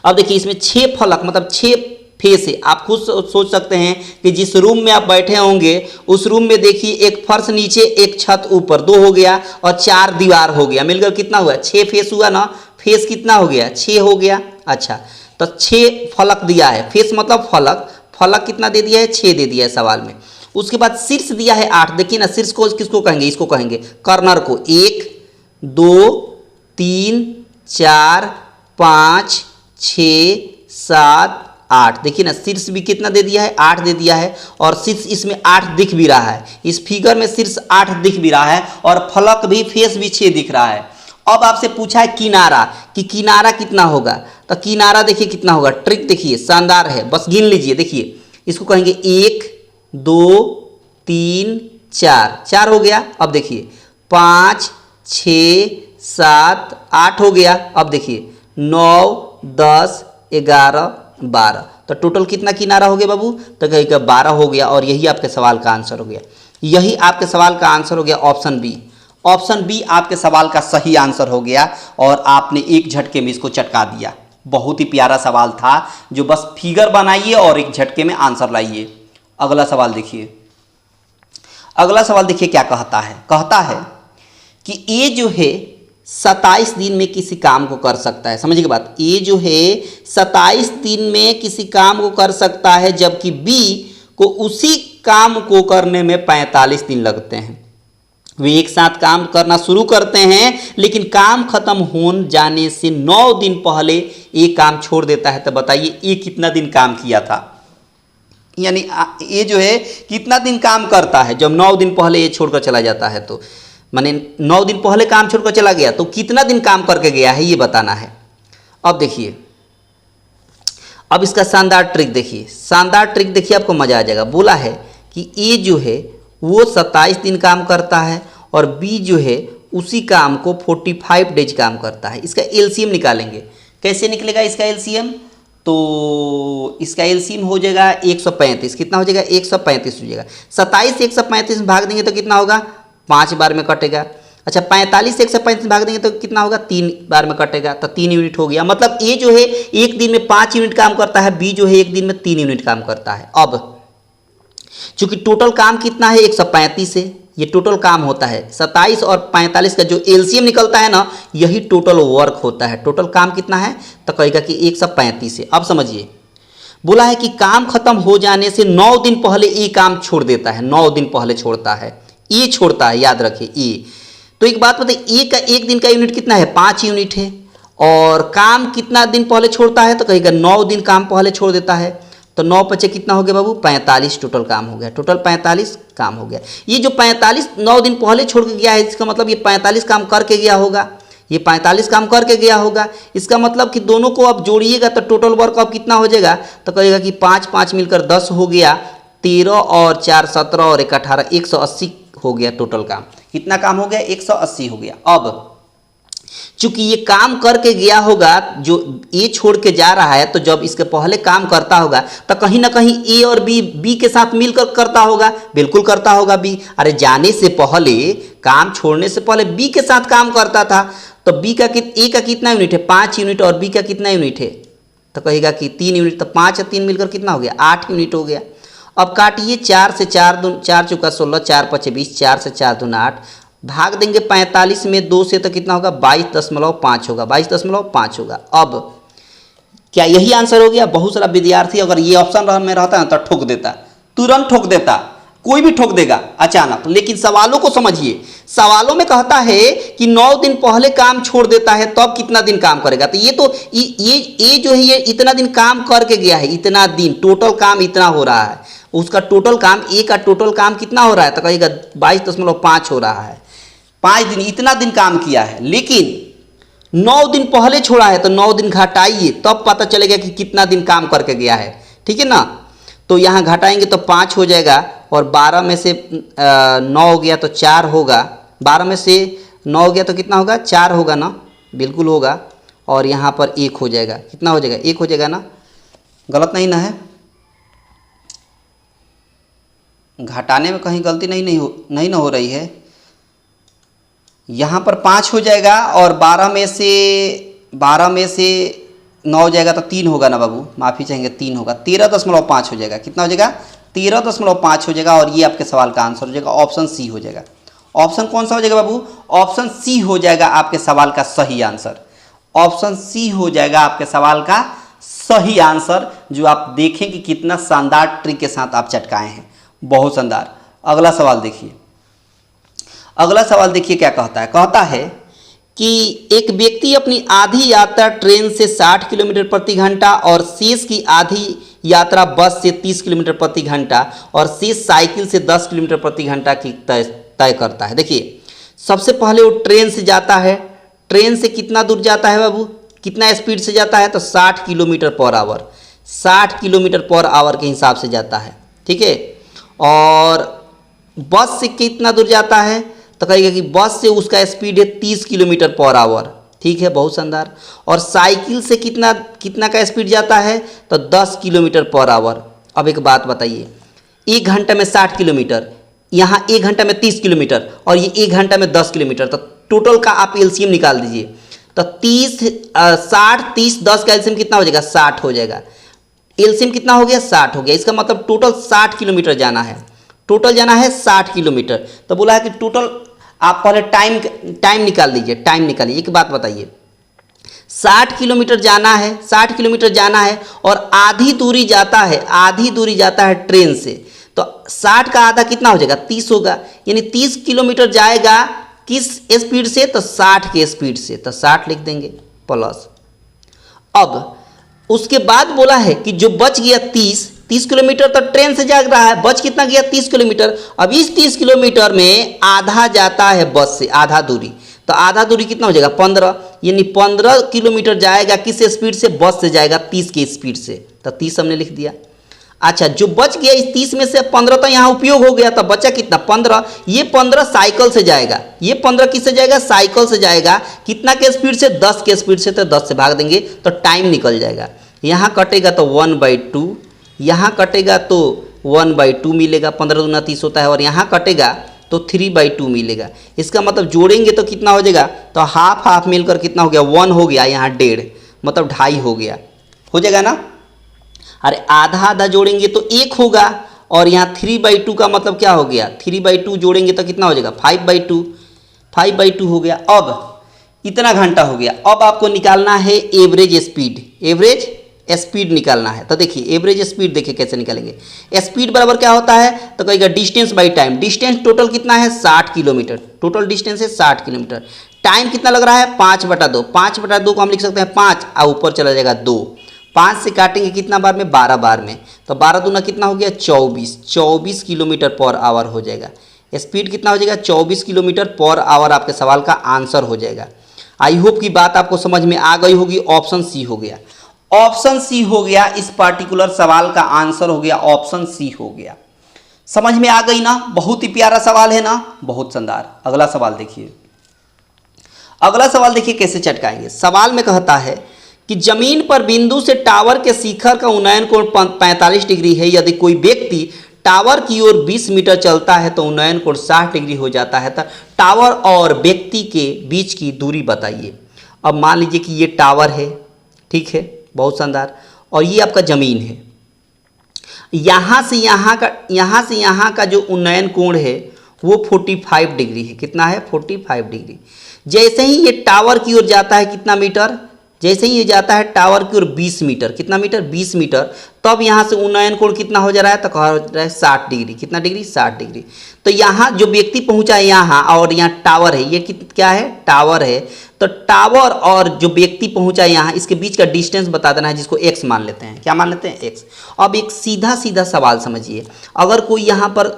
अब देखिए इसमें 6 फलक मतलब 6 फेस है। आप खुद सोच सकते हैं कि जिस रूम में आप बैठे होंगे उस रूम में देखिए एक फर्श नीचे, एक छत ऊपर, 2 हो गया, और 4 दीवार हो गया, मिलकर कितना हुआ? 6 फेस हुआ ना। फेस कितना हो गया? 6 हो गया। अच्छा तो 6 फलक दिया है, फेस मतलब फलक, फलक कितना दे दिया है? 6 दे दिया है सवाल में। उसके बाद शीर्ष दिया है 8। देखिए ना, शीर्ष को किसको कहेंगे? इसको कहेंगे कर्नर को। 1 2 3 4 5 6 7 8। देखिए ना, शीर्ष भी कितना दे दिया है? 8 दे दिया है, और शीर्ष इसमें 8 दिख भी रहा है, इस फिगर में शीर्ष 8 दिख भी रहा है, और फलक भी, फेस भी 6 दिख रहा है। अब आपसे पूछा है किनारा, कि किनारा कितना होगा? तो किनारा देखिए कितना होगा। ट्रिक देखिए, शानदार है, बस गिन लीजिए। देखिए इसको कहेंगे 1 2 3 4, 4 हो गया। अब देखिए 5 6 7 8 हो गया। अब देखिए 9 10 11 12, तो टोटल कितना किनारा हो गया बाबू? तो कहेगा 12 हो गया, और यही आपके सवाल का आंसर हो गया। यही आपके सवाल का आंसर हो गया, ऑप्शन बी। ऑप्शन बी आपके सवाल का सही आंसर हो गया, और आपने एक झटके में इसको चटका दिया। बहुत ही प्यारा सवाल था, जो बस फिगर बनाइए और एक झटके में आंसर लाइए। अगला सवाल देखिए, अगला सवाल देखिए क्या कहता है। कहता है कि ए जो है 27 दिन में किसी काम को कर सकता है। समझिए बात, ए जो है 27 दिन में किसी काम को कर सकता है, जबकि बी को उसी काम को करने में 45 दिन लगते हैं। वे एक साथ काम करना शुरू करते हैं, लेकिन काम खत्म हो जाने से 9 दिन पहले ये काम छोड़ देता है। तो बताइए ये कितना दिन काम किया था, यानी ये जो है कितना दिन काम करता है जब 9 दिन पहले ये छोड़कर चला जाता है। तो माने 9 दिन पहले काम छोड़कर चला गया तो कितना दिन काम करके गया है ये बताना है। अब देखिए, अब इसका शानदार ट्रिक देखिए, शानदार ट्रिक देखिए, आपको मजा आ जाएगा। बोला है कि ए जो है वो 27 दिन काम करता है और बी जो है उसी काम को 45 डेज काम करता है। इसका एलसीएम निकालेंगे। कैसे निकलेगा इसका एलसीएम? तो इसका एलसीएम हो जाएगा 135। कितना हो जाएगा? 135 हो जाएगा। 27 से 135 में भाग देंगे तो कितना होगा? 5 बार में कटेगा। अच्छा, 45 से 135 भाग देंगे तो कितना होगा? 3 बार में कटेगा, तो 3 यूनिट हो गया। मतलब ए जो है एक दिन में 5 यूनिट काम करता है, बी जो है एक दिन में 3 यूनिट काम करता है। अब चूंकि टोटल काम कितना है? 135 है, ये टोटल काम होता है। 27 और 45 का जो एलसीएम निकलता है ना, यही टोटल वर्क होता है। टोटल काम कितना है? तो कहेगा कि 135 है। अब समझिए, बोला है कि काम खत्म हो जाने से 9 दिन पहले ये काम छोड़ देता है। 9 दिन पहले छोड़ता है, ये छोड़ता है, याद रखिए ये। तो एक बात बताइए, ए का एक दिन का यूनिट कितना है? 5 यूनिट है। और काम कितना दिन पहले छोड़ता है? तो कहेगा 9 दिन काम पहले छोड़ देता है। तो 9 पचे कितना हो गया बाबू? 45 टोटल काम हो गया। टोटल 45 काम हो गया। ये जो 45 9 दिन पहले छोड़ के गया है, इसका मतलब ये 45 काम करके गया होगा। ये 45 काम करके गया होगा। इसका मतलब कि दोनों को आप जोड़िएगा तो टोटल वर्क अब कितना हो जाएगा? तो कहेगा कि 5 5 मिलकर 10 हो गया, 13 और 4 17 और 1 18, 180 हो गया टोटल काम। कितना काम हो गया? 180 हो गया। अब चूंकि ये काम करके गया होगा, जो ए छोड़ के जा रहा है, तो जब इसके पहले काम करता होगा तो कहीं ना कहीं ए और बी के साथ मिलकर करता होगा। बिल्कुल करता होगा बी। अरे जाने से पहले, काम छोड़ने से पहले बी के साथ काम करता था। तो बी का ए का कितना यूनिट है? 5 यूनिट। और बी का कितना यूनिट है? तो कहेगा कि 3 यूनिट। तो 5 और 3 मिलकर कितना हो गया? 8 यूनिट हो गया। अब काटिए, 4 से 4 चौका 16, 4 पचे 20, 4 से 4 दूना 8, भाग देंगे 45 में 2 से तो कितना होगा? 22.5 होगा। 22.5 होगा। अब क्या यही आंसर हो गया? बहुत सारा विद्यार्थी अगर ये ऑप्शन में रहता है तो ठोक देता, तुरंत ठोक देता, कोई भी ठोक देगा अचानक। लेकिन सवालों को समझिए, सवालों में कहता है कि 9 दिन पहले काम छोड़ देता है, तब कितना दिन काम करेगा? तो ये तो ये जो है ये इतना दिन काम करके गया है, इतना दिन टोटल काम इतना हो रहा है। उसका टोटल काम, ए का टोटल काम कितना हो रहा है? तो कहेगा 22.5 हो रहा है। 5 दिन, इतना दिन काम किया है। लेकिन 9 दिन पहले छोड़ा है, तो 9 दिन घटाइए, तब पता चलेगा कि कितना दिन काम करके गया है। ठीक है ना? तो यहाँ घटाएंगे तो 5 हो जाएगा, और 12 में से 9 हो गया तो 4 होगा। 12 में से 9 हो गया तो कितना होगा? 4 होगा ना? बिल्कुल होगा। और यहाँ पर 1 हो जाएगा। कितना हो जाएगा? 1 हो जाएगा ना? गलत नहीं ना है? घटाने में कहीं गलती नहीं ना हो रही है। यहाँ पर 5 हो जाएगा, और 12 में से 9 हो जाएगा तो 3 होगा ना बाबू? माफ़ी चाहेंगे, 3 होगा। 13.5 हो जाएगा। कितना हो जाएगा? 13.5 हो जाएगा। और ये आपके सवाल का आंसर हो जाएगा। ऑप्शन सी हो जाएगा। ऑप्शन कौन सा हो जाएगा बाबू? ऑप्शन सी हो जाएगा आपके सवाल का सही आंसर। ऑप्शन सी हो जाएगा आपके सवाल का सही आंसर, जो आप देखें कि कितना शानदार ट्रिक के साथ आप चटकाए हैं। बहुत शानदार। अगला सवाल देखिए। अगला सवाल देखिए क्या कहता है। कहता है कि एक व्यक्ति अपनी आधी यात्रा ट्रेन से 60 किलोमीटर प्रति घंटा और शेष की आधी यात्रा बस से 30 किलोमीटर प्रति घंटा और शेष साइकिल से 10 किलोमीटर प्रति घंटा की तय करता है। देखिए, सबसे पहले वो ट्रेन से जाता है। ट्रेन से कितना दूर जाता है बाबू? कितना स्पीड से जाता है? तो 60 kilometre per hour. 60 kilometre per hour के हिसाब से जाता है। ठीक है। और बस से कितना दूर जाता है? तो कहेगा कि बस से उसका स्पीड है 30 किलोमीटर पर आवर। ठीक है, बहुत शानदार। और साइकिल से कितना का स्पीड जाता है? तो 10 किलोमीटर पर आवर। अब एक बात बताइए, 1 घंटे में 60 किलोमीटर, यहाँ 1 घंटे में 30 किलोमीटर, और ये 1 घंटे में 10 किलोमीटर। तो टोटल का आप एलसीएम निकाल दीजिए। तो 60 30 10 का एलसीएम कितना हो जाएगा? 60 हो जाएगा। एलसीएम कितना हो गया? 60 हो गया। इसका मतलब टोटल 60 किलोमीटर जाना है। टोटल जाना है 60 किलोमीटर। तो बोला है कि टोटल आप पहले टाइम निकाल दीजिए, टाइम निकालिए। एक बात बताइए, 60 किलोमीटर जाना है, 60 किलोमीटर जाना है और आधी दूरी जाता है ट्रेन से, तो 60 का आधा कितना हो जाएगा, 30 होगा। यानी 30 किलोमीटर जाएगा किस स्पीड से, तो 60 के स्पीड से, तो 60 लिख देंगे प्लस। अब उसके बाद बोला है कि जो बच गया 30 किलोमीटर तो ट्रेन से जा रहा है, बच कितना गया 30 किलोमीटर। अब इस 30 किलोमीटर में आधा जाता है बस से, आधा दूरी, तो आधा दूरी कितना हो जाएगा 15, यानी 15 किलोमीटर जाएगा किस स्पीड से, बस से जाएगा 30 की स्पीड से, तो 30 हमने लिख दिया। अच्छा, जो बच गया इस 30 में से 15 तो यहाँ उपयोग हो गया, तो बचा कितना 15, ये 15 साइकिल से जाएगा, ये 15 किससे जाएगा, साइकिल से जाएगा। कितना के स्पीड से, 10 के स्पीड से, तो 10 से भाग देंगे तो टाइम निकल जाएगा। यहाँ कटेगा तो 1/2, यहाँ कटेगा तो 1/2 मिलेगा, 15 दूना 30 होता है, और यहाँ कटेगा तो 3/2 मिलेगा। इसका मतलब जोड़ेंगे तो कितना हो जाएगा, तो हाफ हाफ मिलकर कितना हो गया 1 हो गया, यहाँ 1.5 मतलब 2.5 हो गया, हो जाएगा ना। अरे आधा आधा जोड़ेंगे तो 1 होगा, और यहाँ 3/2 का मतलब क्या हो गया, 3/2 जोड़ेंगे तो कितना हो जाएगा 5/2 हो गया। अब इतना घंटा हो गया। अब आपको निकालना है एवरेज स्पीड निकालना है। तो देखिए एवरेज स्पीड देखिए कैसे निकालेंगे। स्पीड बराबर क्या होता है, तो कहेगा distance by time. Distance total कितना है 60 किलोमीटर, टोटल डिस्टेंस है 60 किलोमीटर। टाइम कितना लग रहा है 5/2, 5/2 को हम लिख सकते हैं 5 और ऊपर चला जाएगा 2, 5 से काटेंगे कितना बार में, 12 बार में, तो 12 दूना कितना हो गया 24 किलोमीटर पर आवर हो जाएगा। स्पीड कितना हो जाएगा 24 किलोमीटर पर आवर आपके सवाल का आंसर हो जाएगा। आई होप की बात आपको समझ में आ गई होगी। ऑप्शन सी हो गया, ऑप्शन सी हो गया, इस पार्टिकुलर सवाल का आंसर हो गया ऑप्शन सी हो गया। समझ में आ गई ना, बहुत ही प्यारा सवाल है ना, बहुत शानदार। अगला सवाल देखिए, अगला सवाल देखिए कैसे चटकाएंगे। सवाल में कहता है कि जमीन पर बिंदु से टावर के शिखर का उन्नयन कोण 45 डिग्री है। यदि कोई व्यक्ति टावर की ओर 20 मीटर चलता है तो उन्नयन कोण 60 डिग्री हो जाता है। तो टावर और व्यक्ति के बीच की दूरी बताइए। अब मान लीजिए कि ये टावर है, ठीक है, बहुत शानदार, और ये आपका जमीन है। यहाँ से यहाँ का जो उन्नयन कोण है वो 45 डिग्री है। कितना है 45 डिग्री। जैसे ही ये टावर की ओर जाता है कितना मीटर, जैसे ही ये जाता है टावर की ओर 20 मीटर, कितना मीटर 20 मीटर, तब यहाँ से उन्नयन कोण कितना हो जा रहा है, तो कहा रहा है 60 डिग्री। कितना डिग्री 60 डिग्री। तो यहाँ जो व्यक्ति पहुँचा है यहाँ, और यहाँ टावर है, ये क्या है टावर है, तो टावर और जो व्यक्ति पहुँचा है यहाँ, इसके बीच का डिस्टेंस बता देना है, जिसको x मान लेते हैं। क्या मान लेते हैं x। अब एक सीधा सीधा सवाल समझिए। अगर कोई यहाँ पर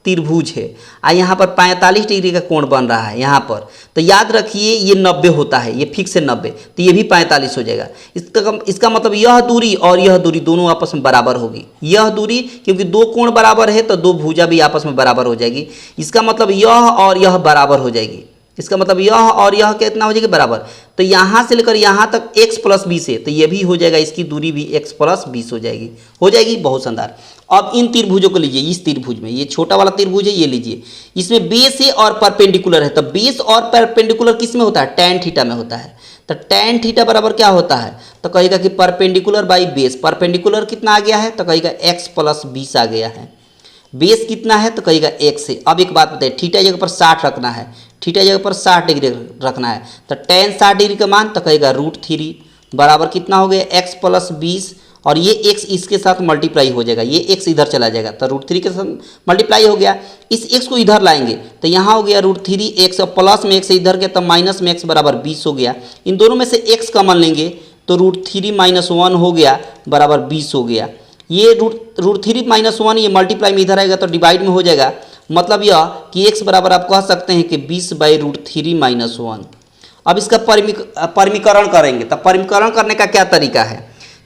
त्रिभुज है और यहाँ पर 45 डिग्री का कोण बन रहा है यहाँ पर, तो याद रखिए ये 90 होता है, ये फिक्स है 90, तो ये भी 45 हो जाएगा। इसका मतलब यह दूरी और यह दूरी दोनों आपस में बराबर होगी। यह दूरी क्योंकि दो कोण बराबर है तो दो भुजा भी आपस में बराबर हो जाएगी। इसका मतलब यह और यह बराबर हो जाएगी। इसका मतलब यह और यह कितना हो जाएगी बराबर। तो यहाँ से लेकर यहाँ तक x + 20 है, तो ये भी हो जाएगा, इसकी दूरी भी x + 20 हो जाएगी। बहुत शानदार। अब इन त्रिभुजों को लीजिए। इस त्रिभुज में ये छोटा वाला त्रिभुज है, ये लीजिए। इसमें बेस है और परपेंडिकुलर है। तो बेस और परपेंडिकुलर किस में होता है, tan थीटा में होता है। तो tan थीटा बराबर क्या होता है, तो कहेगा कि परपेंडिकुलर बाई बेस। परपेंडिकुलर कितना आ गया है, तो कहेगा x + 20 आ गया है। बेस कितना है, तो कहेगा x है। अब एक बात बताइए, थीटा जगह पर 60 रखना है, थीटा जगह पर 60 डिग्री रखना है, तो tan 60 डिग्री का मान, तो कहेगा √3 बराबर कितना हो गया x + 20, और ये x इसके साथ मल्टीप्लाई हो जाएगा, ये x इधर चला जाएगा, तो √3 के साथ मल्टीप्लाई हो गया। इस x को इधर लाएंगे तो यहाँ हो गया √3 x, और प्लस में x इधर के, तब माइनस में x बराबर 20 हो गया। इन दोनों में से x कॉमन लेंगे तो √3 - 1 हो गया बराबर 20 हो गया। ये √3 - 1 ये मल्टीप्लाई में इधर आएगा तो डिवाइड में हो जाएगा। मतलब यह कि x बराबर आप कह सकते हैं कि 20/√3 - 1। अब इसका परिमीकरण करेंगे। तो परिमीकरण करने का क्या तरीका है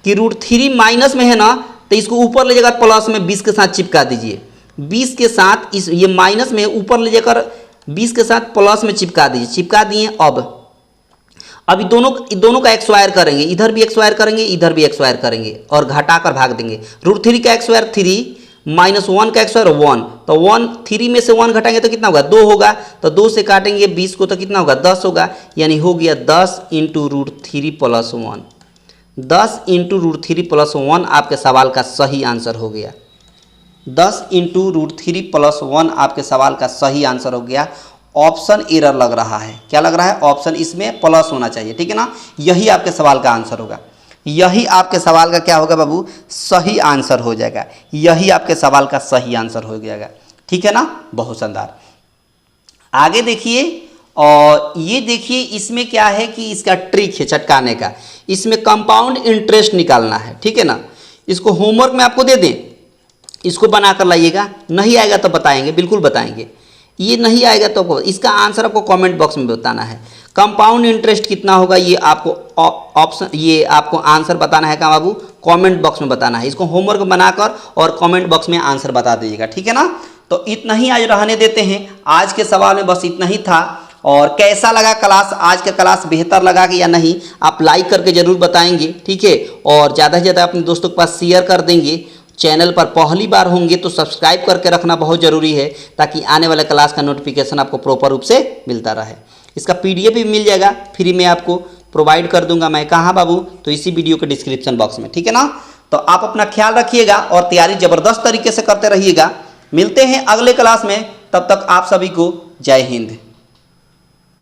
कि √3 माइनस में है ना, तो इसको ऊपर ले जाकर प्लस में 20 के साथ चिपका दीजिए। 20 के साथ इस ये माइनस में ऊपर ले जाकर 20 के साथ प्लस में चिपका दीजिए। चिपका दिए। अब दोनों का x² करेंगे, इधर भी x² करेंगे, इधर भी x² करेंगे, और घटाकर भाग देंगे। √3 का x² 3 -1 का x² 1, तो 3 में से 1 घटाएंगे तो कितना होगा 2 होगा, तो 2 से काटेंगे 20 को तो कितना होगा 10 होगा। यानी हो गया 10 × √3 + 1। 10 × √3 + 1 आपके सवाल का सही आंसर हो गया। 10 × √3 + 1 आपके सवाल का सही आंसर हो गया। ऑप्शन एरर लग रहा है। क्या लग रहा है? ऑप्शन, इसमें प्लस होना चाहिए, ठीक है ना। यही आपके सवाल का आंसर होगा, यही आपके सवाल का क्या होगा बाबू? सही आंसर हो जाएगा, यही आपके सवाल का सही आंसर हो जाएगा, ठीक है ना। बहुत शानदार। आगे देखिए, और ये देखिए इसमें क्या है कि इसका ट्रिक है चटकाने का। इसमें कंपाउंड इंटरेस्ट निकालना है, ठीक है ना। इसको होमवर्क में आपको दे दें, इसको बना कर लाइएगा। नहीं आएगा तो बताएंगे, बिल्कुल बताएंगे। ये नहीं आएगा तो इसका आंसर आपको कमेंट बॉक्स में बताना है। कंपाउंड इंटरेस्ट कितना होगा ये आपको ऑप्शन, ये आपको आंसर बताना है क्या बाबू? कमेंट बॉक्स में बताना है। इसको होमवर्क बनाकर और कमेंट बॉक्स में आंसर बता दीजिएगा, ठीक है ना। तो इतना ही आज रहने देते हैं। आज के सवाल में बस इतना ही था। और कैसा लगा क्लास? आज का क्लास बेहतर लगा कि या नहीं, आप लाइक करके जरूर बताएंगे, ठीक है। और ज़्यादा से ज़्यादा अपने दोस्तों के पास शेयर कर देंगे। चैनल पर पहली बार होंगे तो सब्सक्राइब करके रखना बहुत ज़रूरी है, ताकि आने वाले क्लास का नोटिफिकेशन आपको प्रॉपर रूप से मिलता रहे। इसका PDF भी मिल जाएगा, फ्री में आपको प्रोवाइड कर दूंगा मैं। कहाँ बाबू? तो इसी वीडियो के डिस्क्रिप्शन बॉक्स में, ठीक है ना। तो आप अपना ख्याल रखिएगा और तैयारी ज़बरदस्त तरीके से करते रहिएगा। मिलते हैं अगले क्लास में, तब तक आप सभी को जय हिंद।